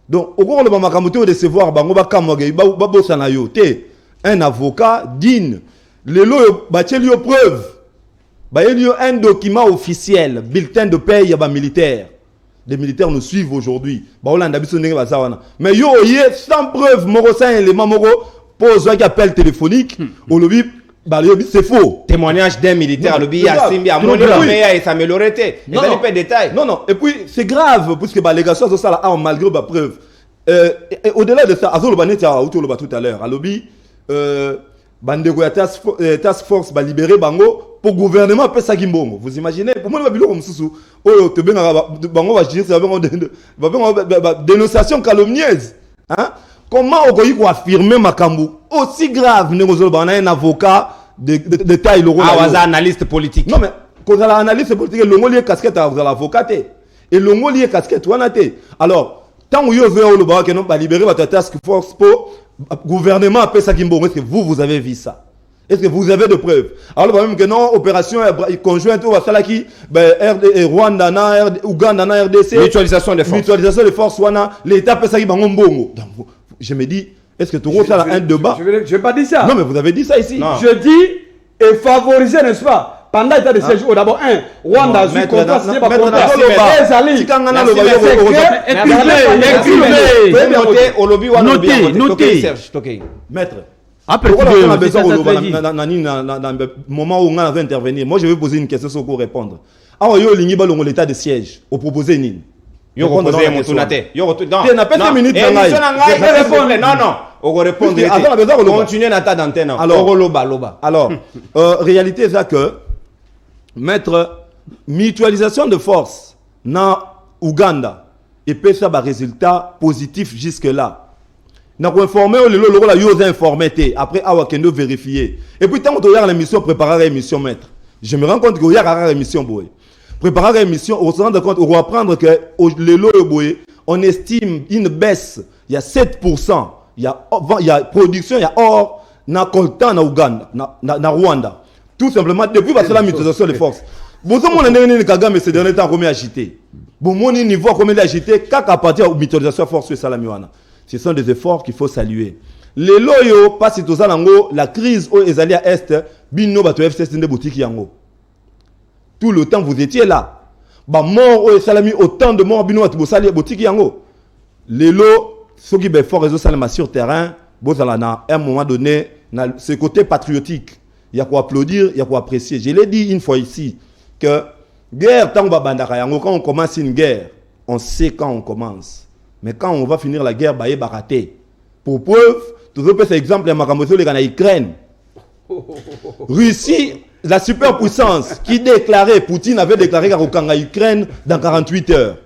Donc au cours le makambo te recevoir bango ba kamoge ba bossa na yo te un avocat digne lelo ba teli yo preuve ba yo un document officiel bulletin de paie ya ba militaire. Les militaires nous suivent aujourd'hui. Ba olanda biso ndenge ba zawana. Mais yo yé sans preuve moko sans élément moko pose un appel téléphonique au lobby. Bah, c'est faux. Témoignage d'un militaire à l'objet à Simbi, à mon et s'améliorer. Non, non, pas de détails. Non, non. Et puis, c'est grave, puisque bah, les gars sont ça là, malgré la preuve. Au-delà de ça, Azol Banet a tout à l'heure, à l'objet, Bandego Task Force va libérer Bango pour gouvernement peut ça Gimbongo. Vous imaginez? Pour moi, le bilo comme sous. Oh, te bien, Bango va dire, ça va dénonciation calomnieuse. Hein? Comment on peut affirmer Makambu aussi grave, un avocat de taille le rôle. Ah, analyste politique. Non mais quand on a analyste politique, le mot lié casquette à l'avocat et le mot lié casquette on a été. Alors tant que vous avez le bas que non pas libérer votre task force pour gouvernement après ça Kimbo, est-ce que vous avez vu ça? Est-ce que vous avez de preuves? Alors même que non opération conjointe au Wasala qui Rwanda na Ouganda na RDC mutualisation des forces wana l'État peut ça qui bango mbongo. Je me dis, est-ce que tout le monde a un débat? Je n'ai pas dit ça. Non, mais vous avez dit ça ici. Non. Je dis, et favoriser, n'est-ce pas? Pendant l'état de siège, d'abord, Rwanda a eu contrat, c'est pas contrat. Notez. Maître. Après, on a besoin de moment où on va intervenir. Moi, je vais poser une question sur quoi répondre. Alors, il y a l'état de siège. Au proposer Nini. Yo reposer mon tunate. Yo retourne. Non. n'a pas 5 minutes dans la. Non non. On va répondre. Continuez na ta d'antenne. Alors, réalité c'est que mettre mutualisation de force na Ouganda et peut ça ba résultat positif jusque là. Na ko informer le lolo la yo informé après awa kendo vérifier. Et puis tant que tu regardes l'émission préparer l'émission maître. Je me rends compte que y a l'émission boy. Préparer l'émission, on se rend compte, on va apprendre que les lots on estime une baisse, il y a 7%, il y a production, il y a or, na coltan na Ouganda, na Rwanda. Tout simplement, depuis la mutualisation des forces. Bon, ça, mon année, Kagame, ces derniers temps, combien agité? Bon, mon niveau, combien agité? Qu'à partir de la mutualisation des forces, Salamiwana. Ce sont des efforts qu'il faut saluer. Les loyaux, pas si tout ça, la crise où ils allaient à Est, bino, bato FCS, des boutiques, yango. Tout le temps vous étiez là. Bah mort au salami autant de morts bino atu sali boutique yango. Lelo ceux qui be fort réseau salama sur terrain, bozala à un moment donné na ce côté patriotique. Il y a quoi applaudir, il y a quoi apprécier. Je l'ai dit une fois ici que guerre tant ba bandaka yango quand on commence une guerre, on sait quand on commence. Mais quand on va finir la guerre, bah est baraté. Pour preuve, tout le monde exemple les makambozo les gars en Ukraine. Russie, la superpuissance qui déclarait, Poutine avait déclaré qu'à Ukraine dans 48 heures.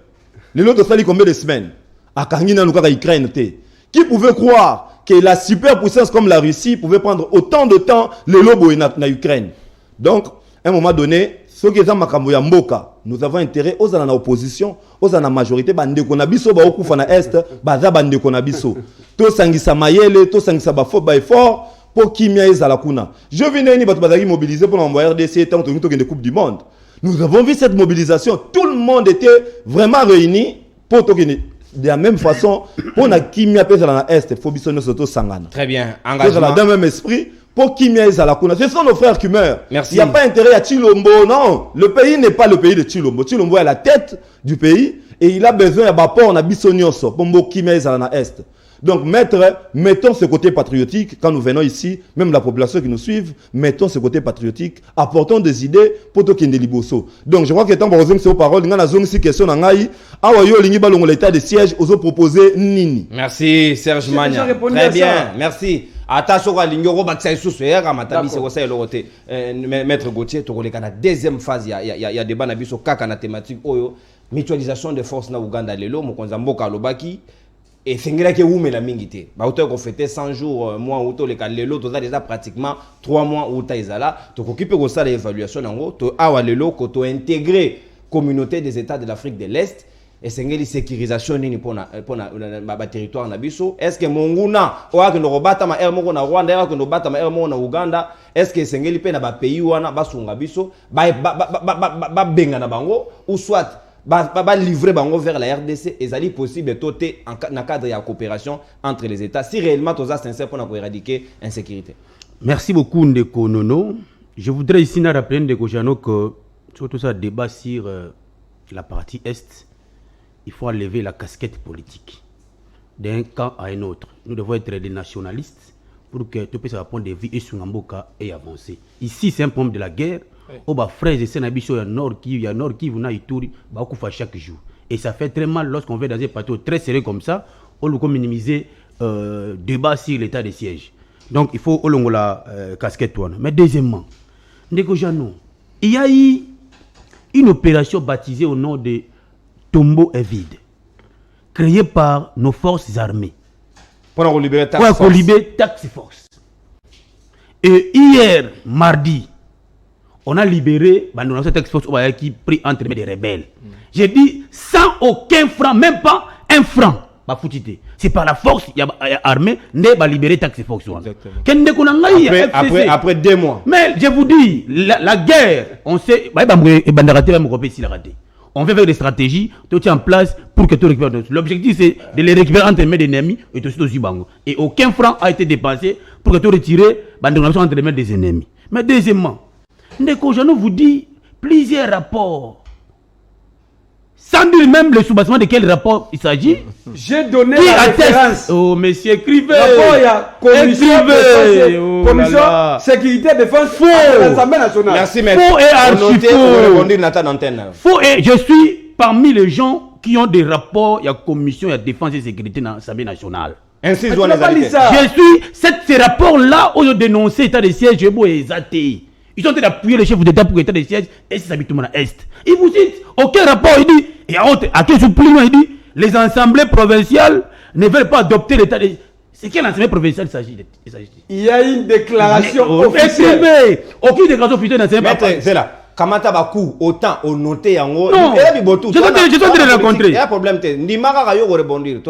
Les autres sali combien de semaines? À Kangina Ukraine. Qui pouvait croire que la superpuissance comme la Russie pouvait prendre autant de temps les lobos en Ukraine? Donc, à un moment donné, ceux qui sont en Mboka, nous avons intérêt aux en opposition, aux en majorité, bande konabiso ba okufa na est, baza bande konabiso. To sangisa mayele, to sangisa ba fort ba effort. Pour qui m'y a la kuna. Je venais ni battre mobiliser pour envoyer RDC tant que nous de Coupe du Monde. Nous avons vu cette mobilisation. Tout le monde était vraiment réuni pour tourner de la même façon. On a qui m'y a pèse dans l'Est. Faut bisonner surtout Sangana. Très bien. Engagement. Dans le même esprit. Pour qui m'y a la kuna. Ce sont nos frères qui meurent. Merci. Il n'y a pas intérêt à Chilombo. Non. Le pays n'est pas le pays de Chilombo. Chilombo est à la tête du pays et il a besoin de rapport. On a bisonioso. Pour qui m'y a dans l'Est. Donc, mettons ce côté patriotique, quand nous venons ici, même la population qui nous suit, mettons ce côté patriotique, apportons des idées pour tout qu'il y ait Donc, je crois que tant que ces paroles, nous avons une question dans l'état de siège, aux autres proposer Nini. Merci, Serge Magna. Très bien, merci. Attention à l'ignorant, Maître Gauthier, tu as la deuxième phase, il y a des banabis sur la thématique, mutualisation des forces na Ouganda, lelo, Mokonzamboka, Lobaki. Et c'est vrai que vous la mingité. Bah autant qu'on fêtait 100 jours, mois ou les lelo, tout ça déjà pratiquement 3 mois ou là. Tu occupes de ça l'évaluation en gros. Tu as lelo que tu intégrer communauté des États de l'Afrique de l'Est et c'est une sécurisation ni pour na territoire na biso. Est-ce que monguna ou que nous rebata ma air moko na Rwanda, que nous bata ma air moko na Uganda, est-ce que c'est une pe na ba pays wana ba sunga biso ba benga na bango ou soit livrer bango vers la RDC et ça est possible dans le cadre de la coopération entre les États si réellement tous sincères pour éradiquer l'insécurité. Merci beaucoup Ndeko Nono. Je voudrais ici rappeler Ndeko Jano que surtout ça débat sur la partie Est, il faut enlever la casquette politique d'un camp à un autre. Nous devons être des nationalistes pour que tout puisse répondre des vies et Sungamboka et avancer. Ici, c'est un problème de la guerre. Au bas, frères et sœurs, il y a Nord Kivu, il y a Nord Kivu, il y a Ituri, chaque jour. Et ça fait très mal lorsqu'on va dans un plateau très serré comme ça, on doit minimiser débat sur l'état de siège. Donc, il faut la casquette. Mais deuxièmement, Ndeko Jano, il y a eu une opération baptisée au nom de Tombeau est vide, créée par nos forces armées. Pour libérer Task Force. Et hier, mardi, on a libéré cette Task Force qui pris entre les rebelles. J'ai dit sans aucun franc, même pas un franc. C'est par la force armée qu'on a libéré Task Force. Après 2 mois. Mais je vous dis, la guerre, on sait. On fait des stratégies, tout est en place pour que tout récupère. L'objectif c'est de les récupérer entre les mains des ennemis et tout aussi bango. Et aucun franc a été dépensé pour que tout retirer entre les mains des ennemis. Mais deuxièmement, Ndeko Jano vous dit plusieurs rapports. Sans dire même le soubassement de quel rapport il s'agit. J'ai donné la référence. Oh, monsieur, écrivez. Rapport, il y a commission sécurité défense de l'Assemblée nationale. Merci, maître. Faux et archi-faux. Faux et je suis parmi les gens qui ont des rapports, il y a commission, il y a défense et sécurité dans l'Assemblée nationale. Ainsi, je suis, ces rapports-là, où ils ont dénoncé l'état de siège, je suis exaté. Ils ont appuyé le chef d'État pour l'état de siège et c'est habitement à l'Est. Il vous cite, aucun rapport, il dit, et à quel supplément, il dit, les assemblées provinciales ne veulent pas adopter l'état de siège. C'est quelle assemblée provinciale il s'agit? Il y a une déclaration officielle. Aucune déclaration officielle dans ces maître, c'est là. Kamata Bakou, autant au noté en haut. Non, je dois te rencontrer. Il y a un problème. Nimara Rayo rebondir.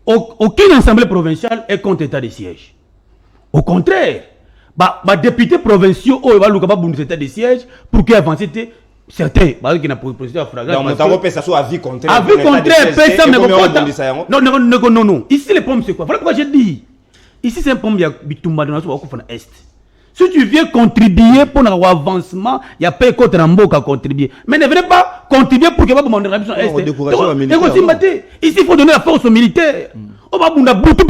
Aucune assemblée provinciale est contre l'état de siège. Au contraire, députés provinciaux ont évalué l'état de siège pour qu'ils avancent. Certains, qui n'ont pas procédé à flagrant. Donc, nous avons fait ça sur avis contraire. Avis contraire, non. Ici, le problème, c'est quoi? Voilà pourquoi j'ai dit. Ici, c'est un problème, il y a Bitumba dans l'Est. Si tu viens contribuer pour l'avancement, il n'y a pas contre Rambo à contribuer. Mais ne venez pas contribuer pour que vous demandez la mission Est. Ici, il faut donner la force aux militaires. On va vous bouter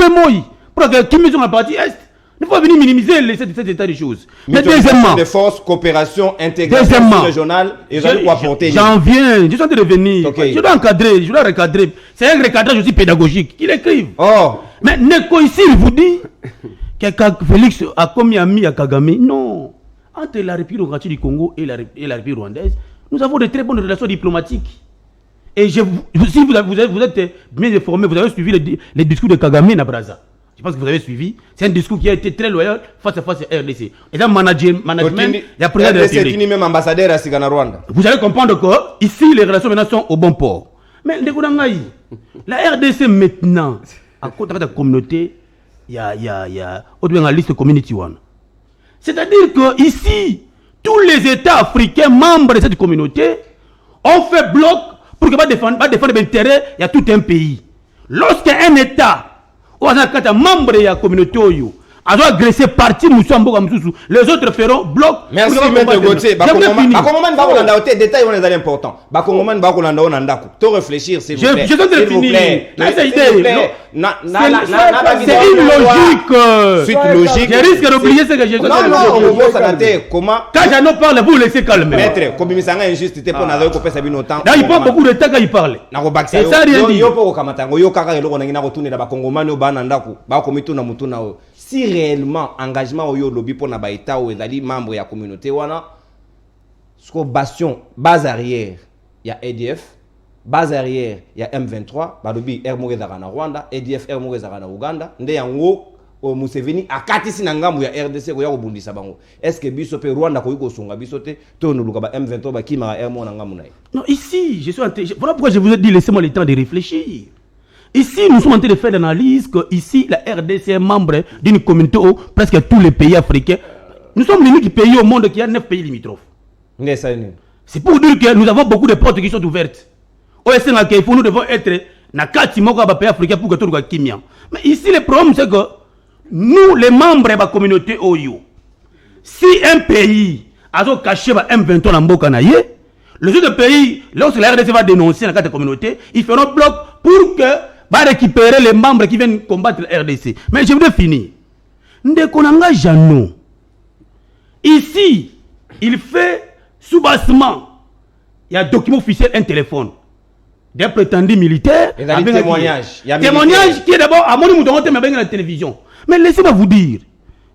pour que qui mission la partie Est. Il faut venir minimiser cet état des choses. Mais deuxièmement, des forces, coopération, intégration régionale, et quoi apporter. J'en viens, je suis en train de venir. Je dois encadrer, je dois recadrer. C'est un recadrage aussi pédagogique qu'il écrive. Oh. Mais Neko ici, il vous dit que Félix a commis ami à Kagame. Non. Entre la République démocratique du Congo et la République rwandaise, nous avons de très bonnes relations diplomatiques. Et si vous êtes bien informé, vous avez suivi les discours de Kagame à Brazza. Je pense que vous avez suivi. C'est un discours qui a été très loyal face à RDC. Et dans le management, il y a président de la République. C'est même ambassadeur à Sigana Rwanda. Vous allez comprendre que ici, les relations maintenant sont au bon port. Mais la RDC maintenant, à côté de la communauté, il y a la liste community one. C'est-à-dire que ici, tous les États africains membres de cette communauté ont fait bloc pour que défendre l'intérêt de tout un pays. Lorsqu'un État membre de la communauté a agressé parti les autres feront bloc. Merci maître Gauthier. Détails on est important. To réfléchir s'il vous plaît. Je dois te finir. C'est une logique. Suite logique. Je risque d'oublier ce que j'ai dit. Non, quand j'en parle, vous laissez calmer. Maître, comme il s'en a injuste pour nazo ko pesa bino temps. Là il prend beaucoup de temps quand il parle. Et ça rien dit. Yo po kamatango yo kaka eloko na ngina ko tunela ba kongomani ba na ndako ba ko mituna mutuna o. Si réellement engagement au lobby pour na ba état ou ezali membre ya communauté wana sko bastion base arrière il y a EDF base arrière il y a M23 ba lobby R Mogeza na Rwanda EDF R Mogeza na Uganda nde yango o Museveni akatisi na ngambu ya RDC ko ya kobundisa bango est-ce que biso pe Rwanda ko yiko songa biso te to no luka ba M23 ba kima R Mo na ngambu na. Non ici je suis voilà pourquoi je vous ai dit laissez-moi le temps de réfléchir. Ici, nous sommes en train de faire l'analyse que ici, la RDC est membre d'une communauté où presque tous les pays africains. Nous sommes l'unique pays au monde qui a 9 pays limitrophes. C'est pour dire que nous avons beaucoup de portes qui sont ouvertes. Nous devons être dans 4 mois pays africains pour que tout le monde kimia. Mais ici, le problème, c'est que nous, les membres de la communauté OYO, si un pays a caché M23 dans Mboka Naye, les autres pays, lorsque la RDC va dénoncer dans 4 communautés, ils feront bloc pour que va récupérer les membres qui viennent combattre la RDC. Mais je voudrais finir. Ndekonanga Jano. Ici, il fait sous-bassement. Il y a un document officiel, un téléphone. Des prétendus militaires. Il y a des témoignages. Témoignages qui est d'abord à mon niveau de la télévision. Mais laissez-moi vous dire.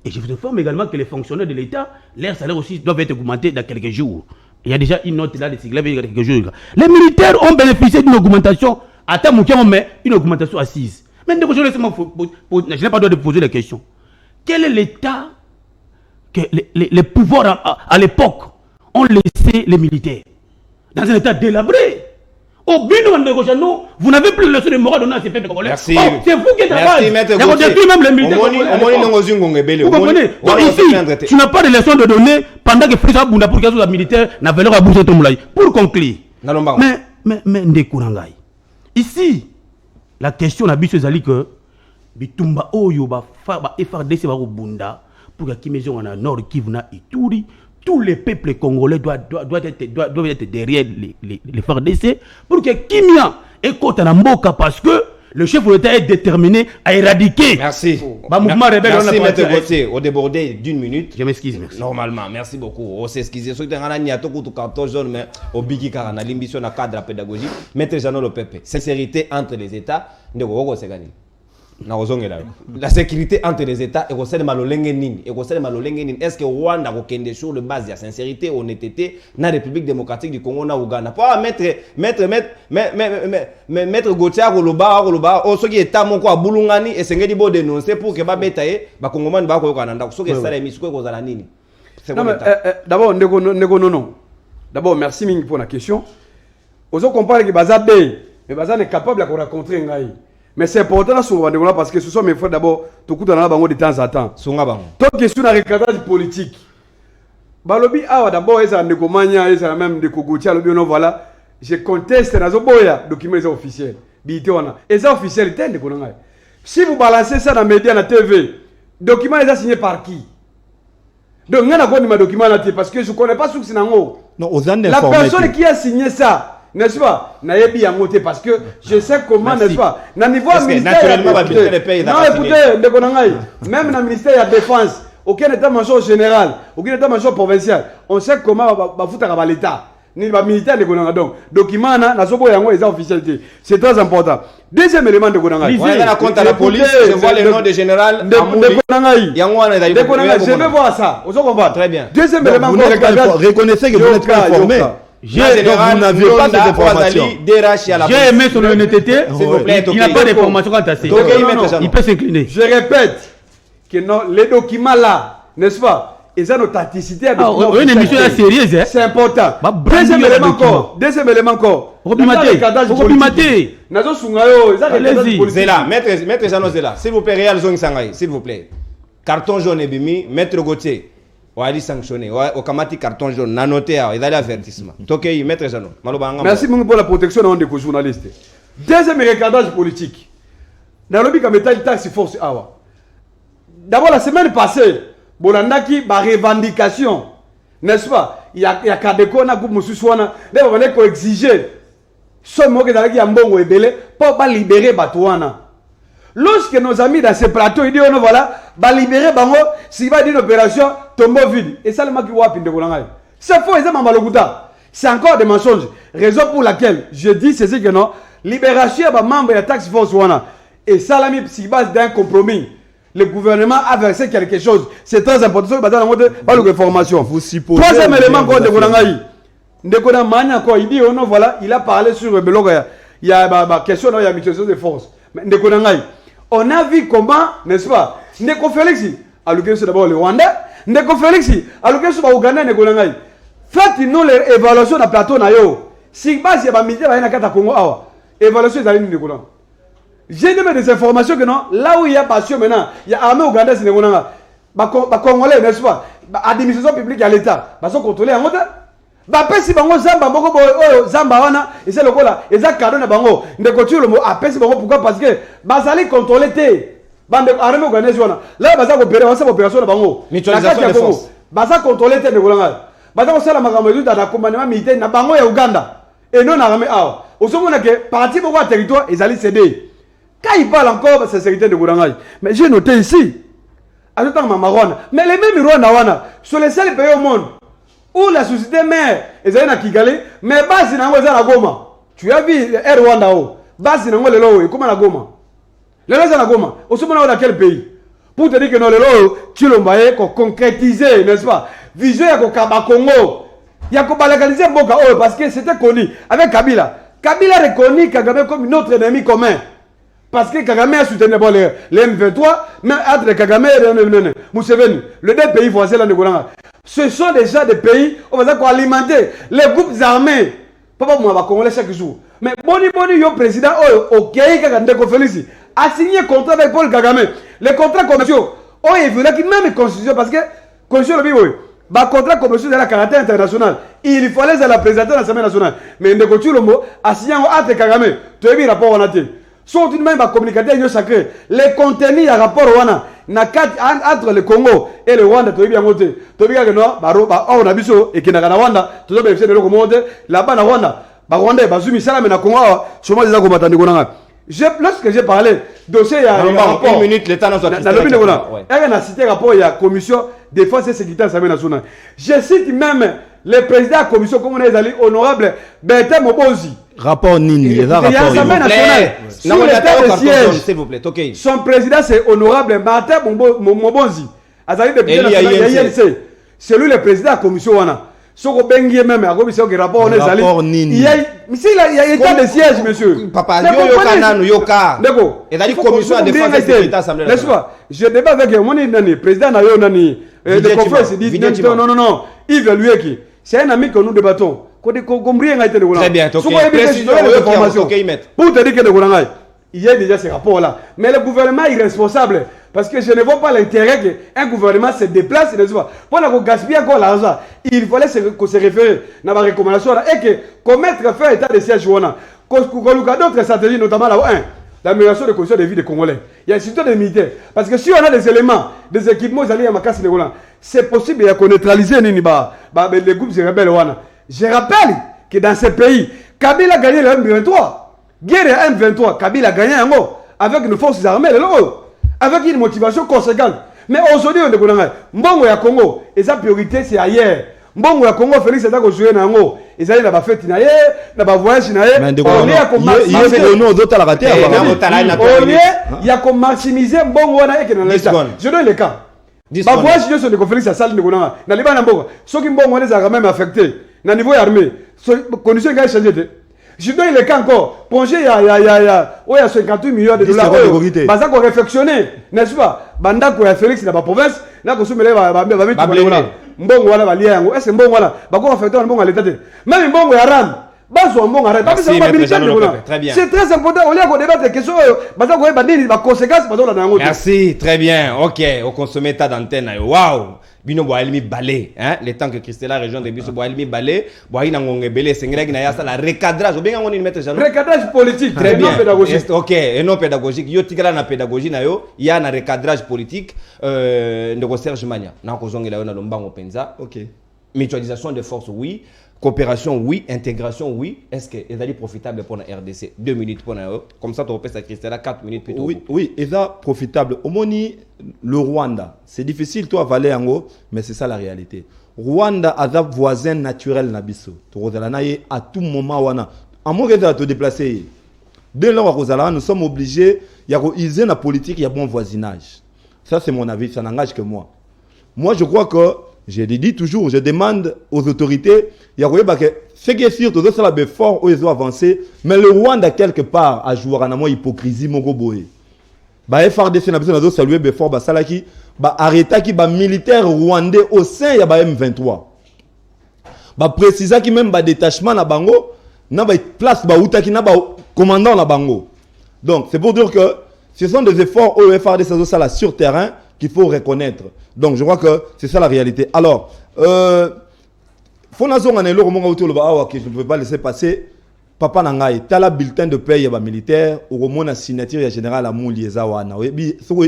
Et je vous informe également que les fonctionnaires de l'État, leur salaire aussi doivent être augmentés dans quelques jours. Il y a déjà une note là de Sigla il y a quelques jours. Les militaires ont bénéficié d'une augmentation, à temps mais une augmentation assise. Mais je n'ai pas le droit de poser la question. Quel est l'État que les pouvoirs à l'époque ont laissé les militaires dans un État délabré? Au but de négociation, vous n'avez plus le leçon de morale donné à ces peuples congolais. Merci. Oh, c'est vous qui êtes Merci, maître Gauthier. même les militaires congolais. Vous comprenez? Donc ici, tu n'as pas de leçon de donner pendant que Frisa Bunda pour que les militaires n'ont valeur à bouger ton moulay. Pour conclure. Mais Ndekorangai. Ici, la question n'a pas été que Bitumba Oyo ba FRDC va au Bunda pour que qui maison en Nord Kivu na Ituri. Tous les peuples congolais doivent être derrière les FARDC pour que Kimia écoute en Mboka parce que le chef de l'État est déterminé à éradiquer. Merci. Merci, Maître Gauthier. Au débordé d'une minute. Je m'excuse, merci. Normalement, merci beaucoup. On s'excuse. Ceux qui ont un carton jaune, mais au Bigi Karana, l'ambition à cadre pédagogique. Maître Jean Le Pepe. Sincérité entre les États. La sécurité entre les États et est-ce que Rwanda a sur le base de la sincérité, honnêteté, dans la République démocratique du Congo, na Ouganda. Pas mettre Gauthier Roloba, ceux qui est à mon quoi, Boulungani, et c'est ce qu'il dénoncer pour que Babetaye, Bakongoman, Bakonanda, ceux qui sont à l'émission, d'abord, non. D'abord, merci Ming pour la question. Aux autres, on parle que Bazabé, mais Bazan est capable de rencontrer un gars. Mais c'est important sur le parce que ce sont mes frères d'abord, tout le monde de temps en temps. Donc, question de recadrage politique. Balobi, d'abord, ils ont des commandes, ils ont même des Kogotia, voilà. Je conteste dans les documents officiels. Et c'est officiel, si vous balancez ça dans les médias, dans la TV, document est signé par qui? Donc, il y a un document parce que je ne connais pas ce que c'est. Non, la personne qui a signé ça. N'est-ce pas? Parce que je sais comment, n'est-ce pas? Dans le niveau ministère, non, écoutez, même dans le ministère de la Défense, aucun état-major général, aucun état-major provincial, on sait comment foutre à l'État. Ni le militaire de Gonanga. Donc, document, c'est très important. Deuxième élément de Gonanga. À la police, je vois le nom de général. Je vais voir ça. Vous comprenez? Très bien. Deuxième élément, reconnaissez que vous n'êtes pas informé. J'ai aimé son honnêteté, il n'a pas d'informations quant à ça. Il peut s'incliner. Je répète que non, les documents là, n'est-ce pas? Ils ont une authenticité. Une émission sérieuse. C'est important. Deuxième élément encore. Zela, maître Jean Zela, s'il vous plaît, Réal Zong Sangai, s'il vous plaît. Carton jaune et bimi, maître Gauthier. On a dit sanctionner. On a dit carton jaune. On a noté. Il y a l'avertissement. Maître Jean. Merci beaucoup pour la protection des journalistes. Deuxième recadrage politique. Dans le but comme état taxe force awa. D'abord la semaine passée, Bolandaki ba revendication, n'est-ce pas? Il y a Kadeko na groupe Moussouswana, d'ailleurs on est ko exiger ce mot que dans qui ambongo ebele pour pas libérer Batouana. Lorsque nos amis dans ces plateaux ils disent oh, voilà, ba libérer bango, s'il va dire une opération tombeau vide et ça le maki wapi de Bolangay. C'est faux, ils Mambaloguta. C'est encore des mensonges. Raison pour laquelle je dis c'est que non, libération ba membre de la taxe force wana et ça la mis si base d'un compromis. Le gouvernement a versé quelque chose. C'est très important. Vous supposez. Troisième élément de Golangaï. Ndekona Mania, il dit, oh non, voilà, il a parlé sur le Beloga. Il y a une question, il y a une mutation de force. Mais Ndekonangaï. On a vu comment, n'est-ce pas? Ndeko Félix, à l'occasion d'abord le Rwanda. Ndeko Félix, à l'occasion de l'Ouganda, Ndekonangaï. Faites une évaluation de la plateau. Si base, il y a un militaire qui a Congo. Évaluation de Ndekonangaï. J'ai donné des informations que non, là où il y a passion maintenant, il y a armée ougandaise, c'est les Congolais, n'est-ce pas? Administration publique à l'État, ils sont contrôlés en mode. bapesi bango zamba moko boye oyo zamba wana eza lokola eza cadeau na bango ndeko tshilo mo apesi bango pourquoi parce que bazali contrôler te bande armée organise wana là baza ko opérer wasa opération na bango mutualisation de force baza contrôler te ndeko langa baza ko sala makambo ezo na commandement militaire na bango ya Uganda et non armée awa osomona que parti beaucoup de territoire ezali cédé quand il parle encore de sincérité de Gourangay mais j'ai noté ici à tout temps Rwanda mais les mêmes Rwanda wana sur les seuls pays au monde où la société mère ezali na Kigali mais base nango eza na Goma tu as vu Air Rwanda o base nango lelo e comment na Goma lelo eza na Goma osomona dans quel pays pour te dire que non lelo Tshilomba ko concrétiser n'est-ce pas vision ya ko kaba Congo ya ko balakaliser mboka o parce que c'était connu avec Kabila reconnu Kagame comme notre ennemi commun. Parce que Kagame a soutenu les M23, mais entre Kagame et Museveni, les deux pays voisins là, ce sont déjà des pays où on va alimenter les groupes armés. Papa moi va congolais chaque jour. Mais Boni yo président OK Kagame Félix a signé contrat avec Paul Kagame. Les contrats commerciaux, il voulait qu'il même constitution parce que constitution le oui. Bah contrat commercial de la caractère international. Il fallait la présenter à l'Assemblée nationale. Mais Ndeko Tshilombo a signé un acte Kagame. Tu as vu le rapport on a dit. Sauf une même communicateur sacré. Les contenus du rapport wana entre le Congo et le Rwanda tu as bien monté. Tu as vu que non, on a biso et qui n'a Rwanda, tu as bénéficié de le commander là-bas na Rwanda. Bah Rwanda bazumi sala mais na Congo, chemin des combattants de Gonanga. Lorsque j'ai parlé dossier il y a rapport, une minute l'état n'a pas cité rapport il y a commission défense et sécurité à l'Assemblée nationale. Je cite même le président de la commission comme on est allé honorable Bertin Mobozi. Rapport Nini, les rapport. L'Assemblée nationale. Sur l'état de siège. S'il vous plaît, OK. Son président c'est honorable Bertin Mobozi. Azali député national de l'INC. C'est lui le président de la commission wana. Soko bengi même à commission que rapport on est allé. Il y a état de siège monsieur. Papa yo kananu yoka. D'accord. Et d'ailleurs commission de défense et sécurité assemblée. N'est-ce pas? Je débat avec mon président na yo nani de conférence dit non. Il veut lui qui. C'est un ami que nous débattons. Très bien, OK. Pour te dire que il y a déjà ces rapports-là. Mais le gouvernement est irresponsable. Parce que je ne vois pas l'intérêt qu'un gouvernement se déplace, n'est-ce pas? Pour ne gaspiller encore l'argent, il fallait se référer dans la recommandation et que commettre faire état de siège, d'autres satellites, notamment là-haut, l'amélioration des conditions de vie des Congolais. Il y a surtout des militaires. Parce que si on a des éléments, des équipements, c'est possible de neutraliser les groupes rebelles. Je rappelle que dans ces pays, Kabila a gagné le M23. Guerre M23, Kabila a gagné un mot avec nos forces armées, avec une motivation conséquente. Mais aujourd'hui, on est Mbongo ya Congo, et sa priorité c'est ailleurs. Mbongo ya Congo, Félix est à jouer dans l'eau. Ils allaient dans la fête, dans la voyage, on est à maximiser Mbongo et dans l'État. Je donne les cas. Ma voyage, je suis de Félix à Salle de Goulanga. Dans les Banambongo, ceux qui Mbongo les a quand même affectés. Dans le niveau armé, conditions qui ont changé. Je donne les cas encore. Projet, il y a 58 millions de dollars. Bah, ça qu'on réflexionner, n'est-ce pas? Banda ko ya Félix dans la province, là qu'on se met là, Mbongo wala balia yango. Est-ce Mbongo wala? Bah qu'on affecte Mbongo à l'état. Même Mbongo ya ram. C'est très important. On a débattre des questions. Merci, très bien. OK, au consommé ta d'antenne. Waouh! Bino boalimi balé, hein, les temps que Christella région de Biso boalimi balé, boina ngongé belé, sengreg na yasa la recadrage, bien on y mettre jalo. Recadrage politique, très bien, pédagogique. OK, et non pédagogique. Yo tigala na pédagogie na yo, il y a un recadrage politique ndeko Serge Mania. Na ko zongela yo na lombango penza. OK. Mutualisation de forces oui. Coopération, oui. Intégration, oui. Est-ce que c'est profitable pour la RDC? 2 minutes pour la comme ça, tu repères à Christella 4 minutes plutôt. Oui, c'est profitable. Au Moni, le Rwanda, c'est difficile, toi, valer en haut, mais c'est ça la réalité. Rwanda a un voisin naturel Nabiso. À tout moment, à moins de te déplacer. Dès lors, nous sommes obligés, il y a une politique, il y a bon voisinage. Ça, c'est mon avis, ça n'engage que moi. Moi, je crois que je le dis toujours, je demande aux autorités, il y a ce qui est sûr, tout ça là fort où ils ont avancé, mais le Rwanda quelque part a joué en amont hypocrisie mon goboé. Bah FRDC n'a besoin de saluer fort bah salaki bah arrêta qui bah militaire rwandais au sein il y a bah M23. Bah préciser qui même bah détachement na bango na bah place bah outaki na bah commandant na bango. Donc c'est pour dire que ce sont des efforts au FRDC ça là sur terrain qu'il faut reconnaître. Donc je crois que c'est ça la réalité. Alors faut na zonga na eloko monga utolo ba awa que je ne peux pas laisser passer. Papa Nangaï, tu as le bulletin de paye ya militaire, au moment la signature ya général Amouli ezawana.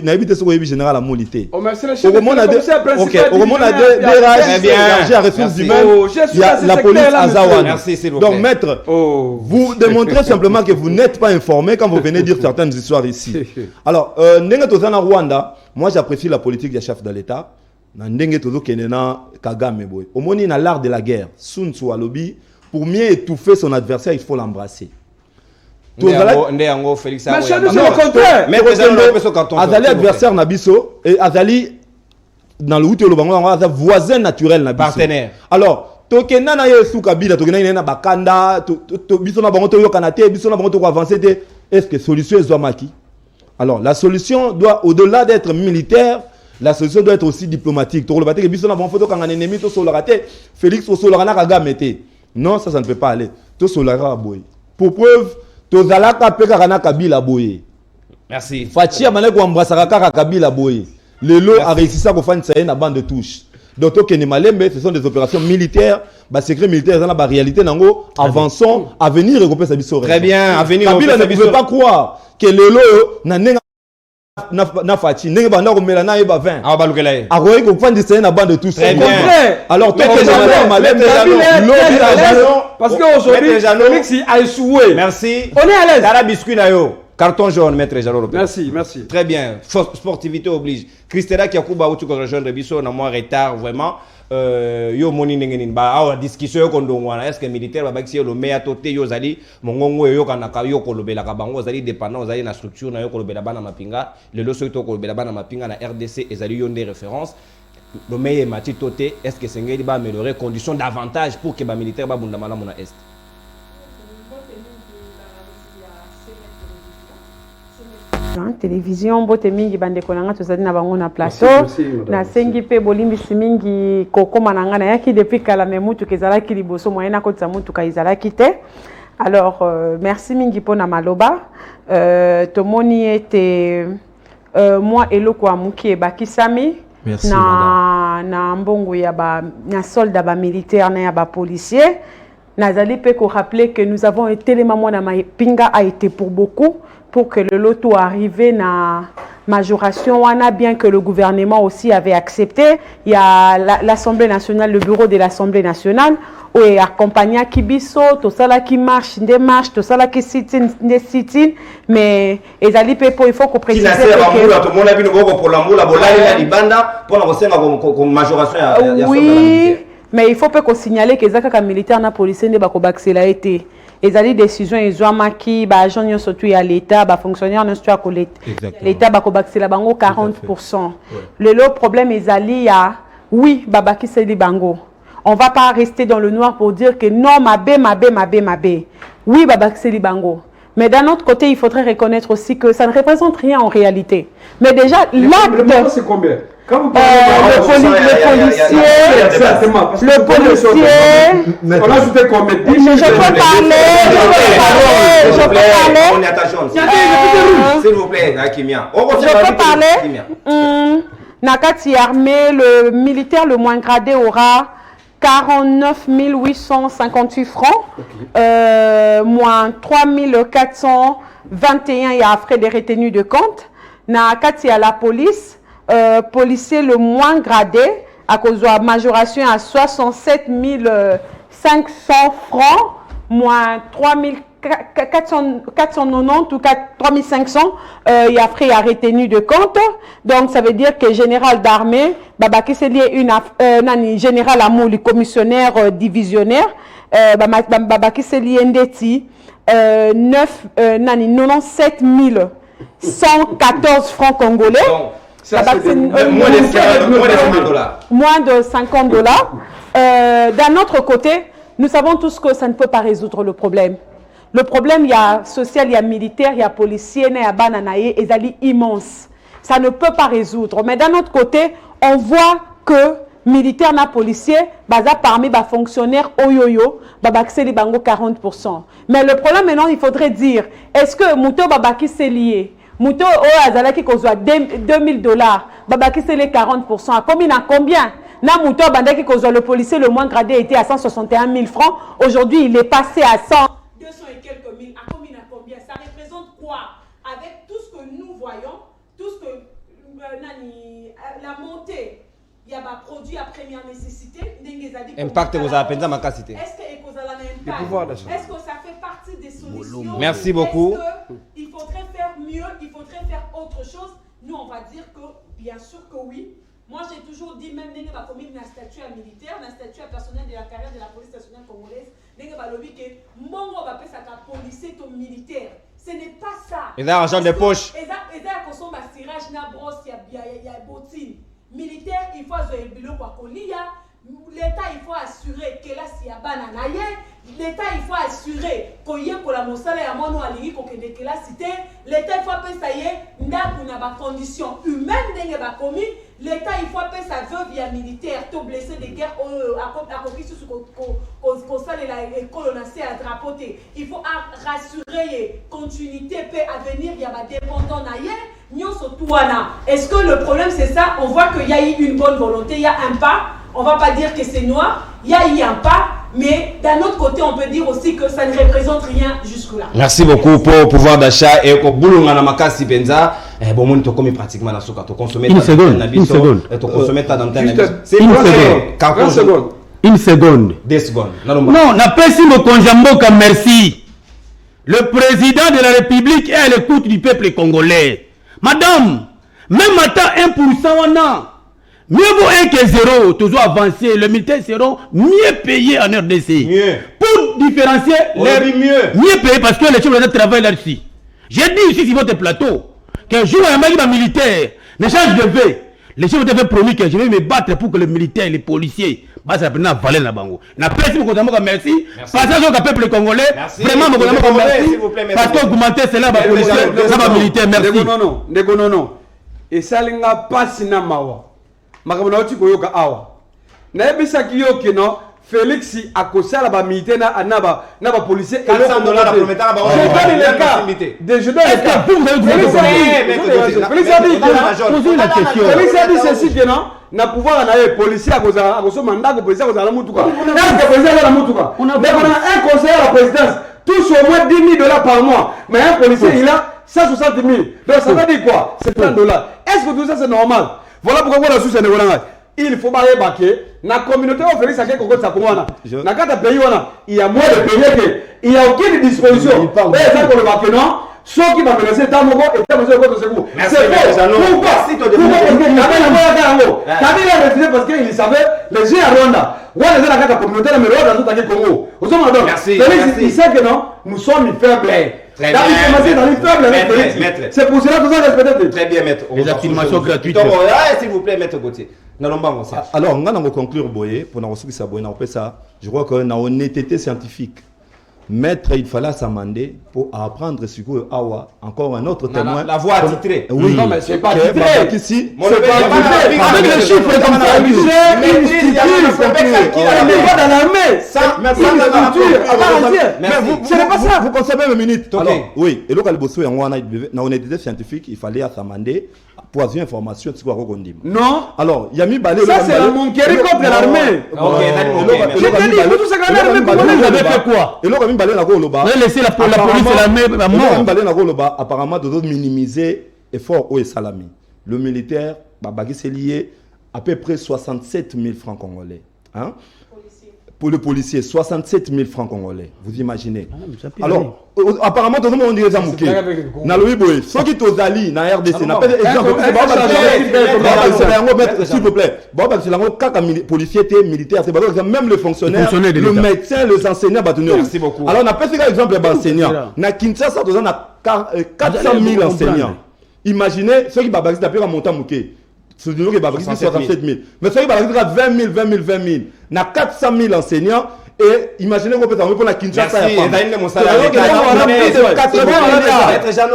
Na ebite so yebi général Amouli té. Oh merci le chef. Au moment au moment des ressources humaines, il y a la police azawana. Merci s'il vous plaît. Donc maître, vous démontrez simplement que vous n'êtes pas informé quand vous venez dire certaines histoires ici. Alors, ndenge tozana Rwanda, moi j'apprécie la politique du chef de l'État. Na ndenge tozo kenena Kagame boy. Omoni na l'art de la guerre, Sun Tzu alobi. Pour mieux étouffer son adversaire, il faut l'embrasser. Mais c'est le contraire. Azali adversaire Nabiso et Azali dans le route le voisin naturel Nabiso. Partenaire. Alors, tokena na yesu kabila tokena na bakanda to biso na bango to yokana te biso na bango to avancer te. Est-ce que solution est maki? Alors, la solution doit au-delà d'être militaire, la solution doit être aussi diplomatique. To le que biso na bango photo kanga ennemi to solorate Félix to solorana Kagame te. Non, ça ne peut pas aller. Tout solara boy. Pour preuve, tout zalaka peka kana Kabila boy. Merci. Fachi amane ko embrasser kaka Kabila boy. Le lot a réussi ça ko faire une bande de touche. Donc to kene malembe, ce sont des opérations militaires, ba secret militaire dans la réalité nango avançons, avenir regrouper sa biso. Très bien, avenir. Kabila ne pouvait pas croire que le lot na na fachi ndenge banda ko mela na yeba 20 ah balukela ye akoyi ko fandi c'est na bande de tous très bien alors toi parce que aujourd'hui Félix a échoué. Merci, on est à l'aise. Tara biscuit na yo carton jaune maître Jalo Lopez. Merci très bien, sportivité oblige. Christela Kiakuba ou tu ko rejoindre biso na moi retard vraiment yo moni ndengenini ba awa discussion ko ndongwana est-ce que militaire ba bakisi lo meya toté yo zali mongongo yo kana ka yo ko lobela ka bango zali dépendant zali na structure na yo ko lobela bana mapinga le loso to ko lobela bana mapinga na RDC ezali yo ndé référence le meya mati toté est-ce que sengeli ba améliorer conditions davantage pour que ba militaire ba bundama na mona est. Télévision bote mingi bande konanga tozali na bango na plateau na sengi pe bolimbisi mingi kokoma nanga na yaki depuis kala memutu kezalaki liboso moyena kotsa mutu ka izalaki te. Alors merci mingi pona maloba tomoni ete moi eloko amuki bakisami na mbongo ya ba na soldat ba militaire na ya ba policier nazali pe ko rappeler que nous avons été les mamans na pinga a été pour beaucoup pour que le loto arrive na majoration wana bien que le gouvernement aussi avait accepté. Il y a l'Assemblée nationale, le bureau de l'Assemblée nationale où est accompagné Kibiso, tout ça là qui marche, des marches, tout ça là qui sit-in, des sit-in, mais il faut qu'on précise oui, mais il faut pas qu'on signale que les militaires na policiers ne ba ko baxela été. Et les décisions ils ont marqué bah agents surtout à l'état bah fonctionnaires non surtout à l'état bah ko baxela bango 40%. Le lot problème ils allient à oui baba qui c'est les bango. On va pas rester dans le noir pour dire que non mabé. Oui baba qui c'est les bango. Mais d'un autre côté il faudrait reconnaître aussi que ça ne représente rien en réalité. Mais déjà l'acte le montant c'est combien? Quand vous parlez le policier, on a ajouté combien? Je peux parler. S'il vous plaît, Akimia. Je peux parler. Nakati armée, le militaire le moins gradé aura 49 858 francs, moins 3 421 et à frais de retenue de compte. Nakati à la police. Policier le moins gradé à cause de la majoration à 67 500 francs moins 490 ou 3500 et après à retenu de compte. Donc ça veut dire que général d'armée babaki c'est lié une général Amouli commissionnaire divisionnaire babaki c'est lié ndeti 97 114 francs congolais. Moins de 50 dollars. D'un autre côté, nous savons tous que ça ne peut pas résoudre le problème. Le problème, il y a social, il y a militaire, il y a policier, il y a bananaye, et ça est immense. Ça ne peut pas résoudre. Mais d'un autre côté, on voit que militaire na policier, baza parmi les fonctionnaires oyoyo, babaki li bango 40%. Mais le problème maintenant, il faudrait dire, est-ce que Mouto babaki c'est lié? Mouto azalaki kozwa $2000, babaki c'est les 40%. À combien? Namouto Bandaki Kozo, le policier le moins gradé était à 161 000 francs. Aujourd'hui, il est passé à 100. 200 et quelques mille. À combien? Ça représente quoi? Avec tout ce que nous voyons, tout ce que la montée, il y a un produit à première nécessité. Impact vous a ma capacité. Est-ce que ça fait partie des solutions? Merci beaucoup. Il faudrait faire mieux, il faudrait faire autre chose. Nous, on va dire que, bien sûr que oui. Moi, j'ai toujours dit, même dans la commune, un statut militaire, un statut personnel de la carrière de la police nationale congolaise, dans la lobby que Mongo va passer à policier ton militaire. Ce n'est pas ça. Et là, argent de poche. Et là, qu'on s'en va tirage, na brosse, il y a bottine. Militaire, il faut avoir un bilot pour l'État, il faut assurer que là, s'il y a banana, l'État, il faut assurer qu'il y a la monsale à mon aligné pour que la cité. L'État, il faut appeler ça y est, n'a pas conditions humaines dans les commis. L'État, il faut appeler ça veuve via militaire, tout blessé de guerre, à copie sur ce qu'on s'allait l'école, on a à drapoter. Il faut rassurer continuité, paix à venir, il y a des dépendants d'ailleurs. Est-ce que le problème c'est ça? On voit qu'il y a eu une bonne volonté, il y a un pas. On ne va pas dire que c'est noir, il y a eu un pas, mais d'un autre côté, on peut dire aussi que ça ne représente rien jusque-là. Merci beaucoup pour le pouvoir d'achat et pour Boulunga Makasi Penza. Bon, on te commet pratiquement la souka. Une seconde. Une seconde. Une seconde. 2 secondes. Non, n'a pas si mon conjamboka, merci. Le président de la République est à l'écoute du peuple congolais. Madame, même à 1%, on a. Mieux vaut 1 que 0, toujours avancé. Les militaires seront mieux payés en RDC. Mieux. Pour différencier les mieux payés parce que les chefs de travaillent là-dessus. J'ai dit ici sur votre plateau qu'un jour un mec militaire n'échange de V. Les chefs de promis que je vais me battre pour que les militaires et les policiers passent la peine à valer la bango. N'a pas si vous merci. Passage au peuple congolais. Vraiment, merci. Parce que augmenter cela, ça va militaire. Merci. Non. Et ça, il n'y a pas de mawa. Makamona oti koyoka awa na ebisa kiyoke no Félix akosala ba militaire na ba policier $400 la promettre ba je donne le cas Félix a dit ceci que non na pouvoir na policier akoso mandako policier akozala mutuka na policier na mutuka on a un conseiller à la présidence touche au moins $10,000 par mois mais un policier il a 160 000 donc ça veut dire quoi? C'est $100. Est-ce que tout ça c'est normal? Voilà pourquoi on a sous il faut pas évacuer. La communauté a fait ça quelque chose à Pongwana. Dans quatre pays, il y a moins de pays que il n'y a aucune disposition. Mais ça pour le vaccin, non. Ceux qui vont menacer Tamogo et Tamogo de secours. C'est faux. Parce qu'il savait les gens à Rwanda. Ouais, les gens à la communauté, mais Rwanda, tout à fait Congo. Merci. Il sait que non, nous sommes faibles. C'est pour cela que vous avez respecté. Très bien, maître. Les activations gratuites. S'il vous plaît, maître Gauthier. Alors, on va conclure, Boye, pour nous ça. Je crois qu'on a une honnêteté scientifique. Maître, il fallait s'amender pour apprendre sur quoi Awa, encore un autre témoin. La voix titrée. Oui, non, mais c'est pas titré. Ici, c'est pas avec les chiffres comme ça. Il n'est pas dans l'armée. Ce n'est pas ça. Vous consommez une minute. Alors, oui, et local bosso, on a une honnêteté scientifique, il fallait s'amender pour avoir une information sur quoi on dit. Non. Alors, il y a mis balé. Ça, c'est la monquerie contre l'armée. Je te dis, vous tous, c'est l'armée. Vous avez fait quoi? Laissez la police et l'armée mort. Apparemment, de minimiser l'effort au Salami. Le militaire, c'est lié à peu près 67 000 francs congolais. Hein? Pour le policier, 67 000 francs congolais. Vous imaginez? Alors, apparemment, tout le monde dit que c'est mouké. Ceux qui sont allés dans la RDC, s'il vous plaît, c'est policier, militaire, c'est même le fonctionnaire, le médecin, les enseignants. Merci beaucoup. Alors, on a fait l'exemple des enseignants. Dans Kinshasa, on a 400 000 enseignants. Imaginez ceux qui ont appelé à monter mouké. C'est 67 000. Mais ceux qui ont 20 000. Il y a 400 000 enseignants. Et imaginez qu'on peut t'envoyer pour la Kinshasa.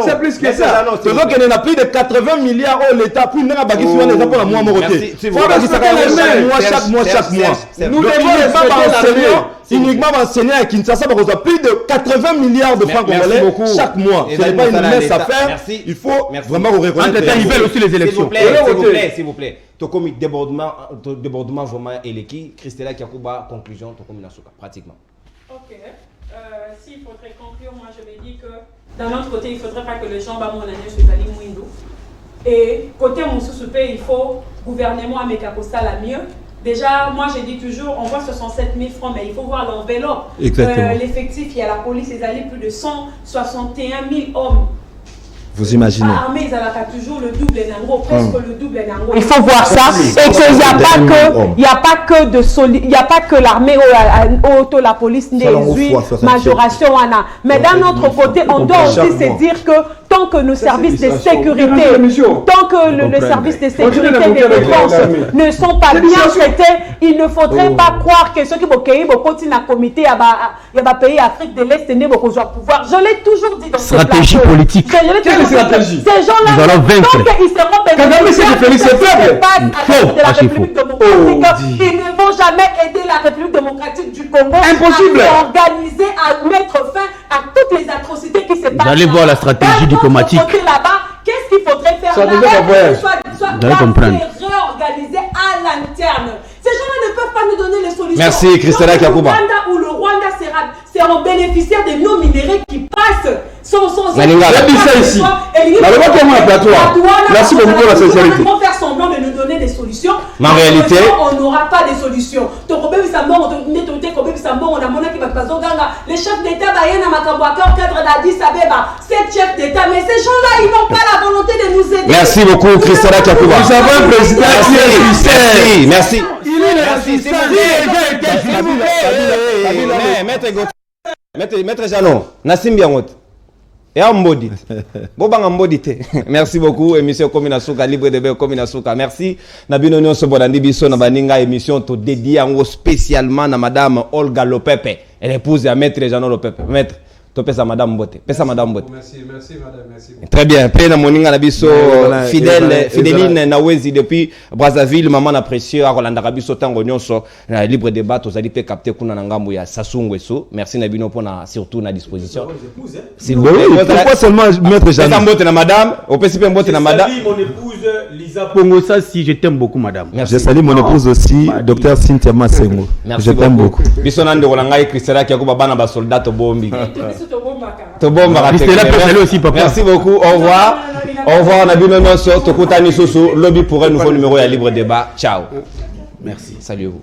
C'est plus que ça. C'est donc qu'il y a plus de 80 milliards au l'État pour nous bâtir sur les apports à moi. Chaque mois. Nous devons respecter uniquement enseigner à Kinshasa, on a plus de 80 milliards de francs congolais chaque mois. Ce n'est pas une mince affaire. Il faut vraiment reconnaître. Ils veulent aussi les élections. S'il vous plaît. Tokomi débordement vraiment eleki. Christella Kiakuba, conclusion, Tokomi Nasuka, pratiquement. Ok. S'il faudrait conclure, moi je me dis que d'un autre côté, il ne faudrait pas que les gens bamont l'année sur Bali Mouindou. Et côté Moussousoupé, il faut gouvernement Amekakosa la mieux. Déjà, moi je dis toujours, on voit 67 000 francs, mais il faut voir l'enveloppe. L'effectif, il y a la police, ils allaient plus de 161 000 hommes. Vous imaginez. L'armée, ils ont toujours le double en presque le double en Il faut voir ça et qu'il n'y a pas que de il y a pas que l'armée ou la police majoration. Mais d'un autre côté, on doit aussi se dire que tant que nos services de sécurité, tant que le service de sécurité et de défense ne sont pas bien traités, il ne faudrait pas croire que ceux qui vont continuer à comité, il y a pays Afrique de l'Est ne vont pas pouvoir. Je l'ai toujours dit dans ce stratégie politique. Ces gens-là, tant qu'ils seront ils ne vont jamais aider la République démocratique du Congo à organiser, à mettre fin à toutes les atrocités qui se passent. Vous allez voir la stratégie diplomatique. Qu'est-ce qu'il faudrait faire là? Vous allez comprendre. Réorganiser à l'interne. Ces gens-là ne peuvent pas nous donner les solutions. Merci, Christella Kiakuba. Le Rwanda seront bénéficiaires des non-minérés qui passent sans ici. Merci beaucoup pour la sincérité. Ils vont faire semblant de nous donner des solutions. Mais en réalité, on n'aura pas de solutions. Les chefs d'État, cadre d'Addis Abeba, 7 chefs d'État, mais ces gens-là, ils n'ont pas la volonté de nous aider. Merci beaucoup, Christella Kiakuba. Nous avons un président qui est sincère. Merci. Maître Janon, Nassim Biangot. Et à Mbodi. Bobang Mbodi te. Merci beaucoup, émission Komina Souka, Libre de Bé Komina Souka. Merci. Nabino Nyon Soborandi Biso, Nabaninga, émission to dédiée spécialement à Madame Olga Lopepe. Elle est épouse à Maître Janon Lopepe. Maître. Topesa Madame Bote. Pesa Madame Bote. Merci madame, merci. Très bien. Pena moninga na biso Fidèle Nawezi depuis Brazzaville, maman na précieux à Rolanda Rabiso tango nyonso libre débat ozali pe capter kuna na ngambo ya Sasungweso. Merci na bino pona surtout na disposition. S'il vous plaît. Pourquoi seulement Maître Jean? Pesa Mbote na madame, opesi pe Mbote na madame. Je salue mon épouse Lisa Pongosa si je t'aime beaucoup madame. Je salue mon épouse aussi, docteur Cynthia Massengo. Je t'aime beaucoup. Biso nande Rolanga Christella Kiakuba bana ba soldat to bombi. Merci beaucoup. Au revoir. Au revoir. Nabino Nonso. Tokutani Soso. Lobby pour un nouveau numéro à Libre Débat. Ciao. Merci. Salut vous.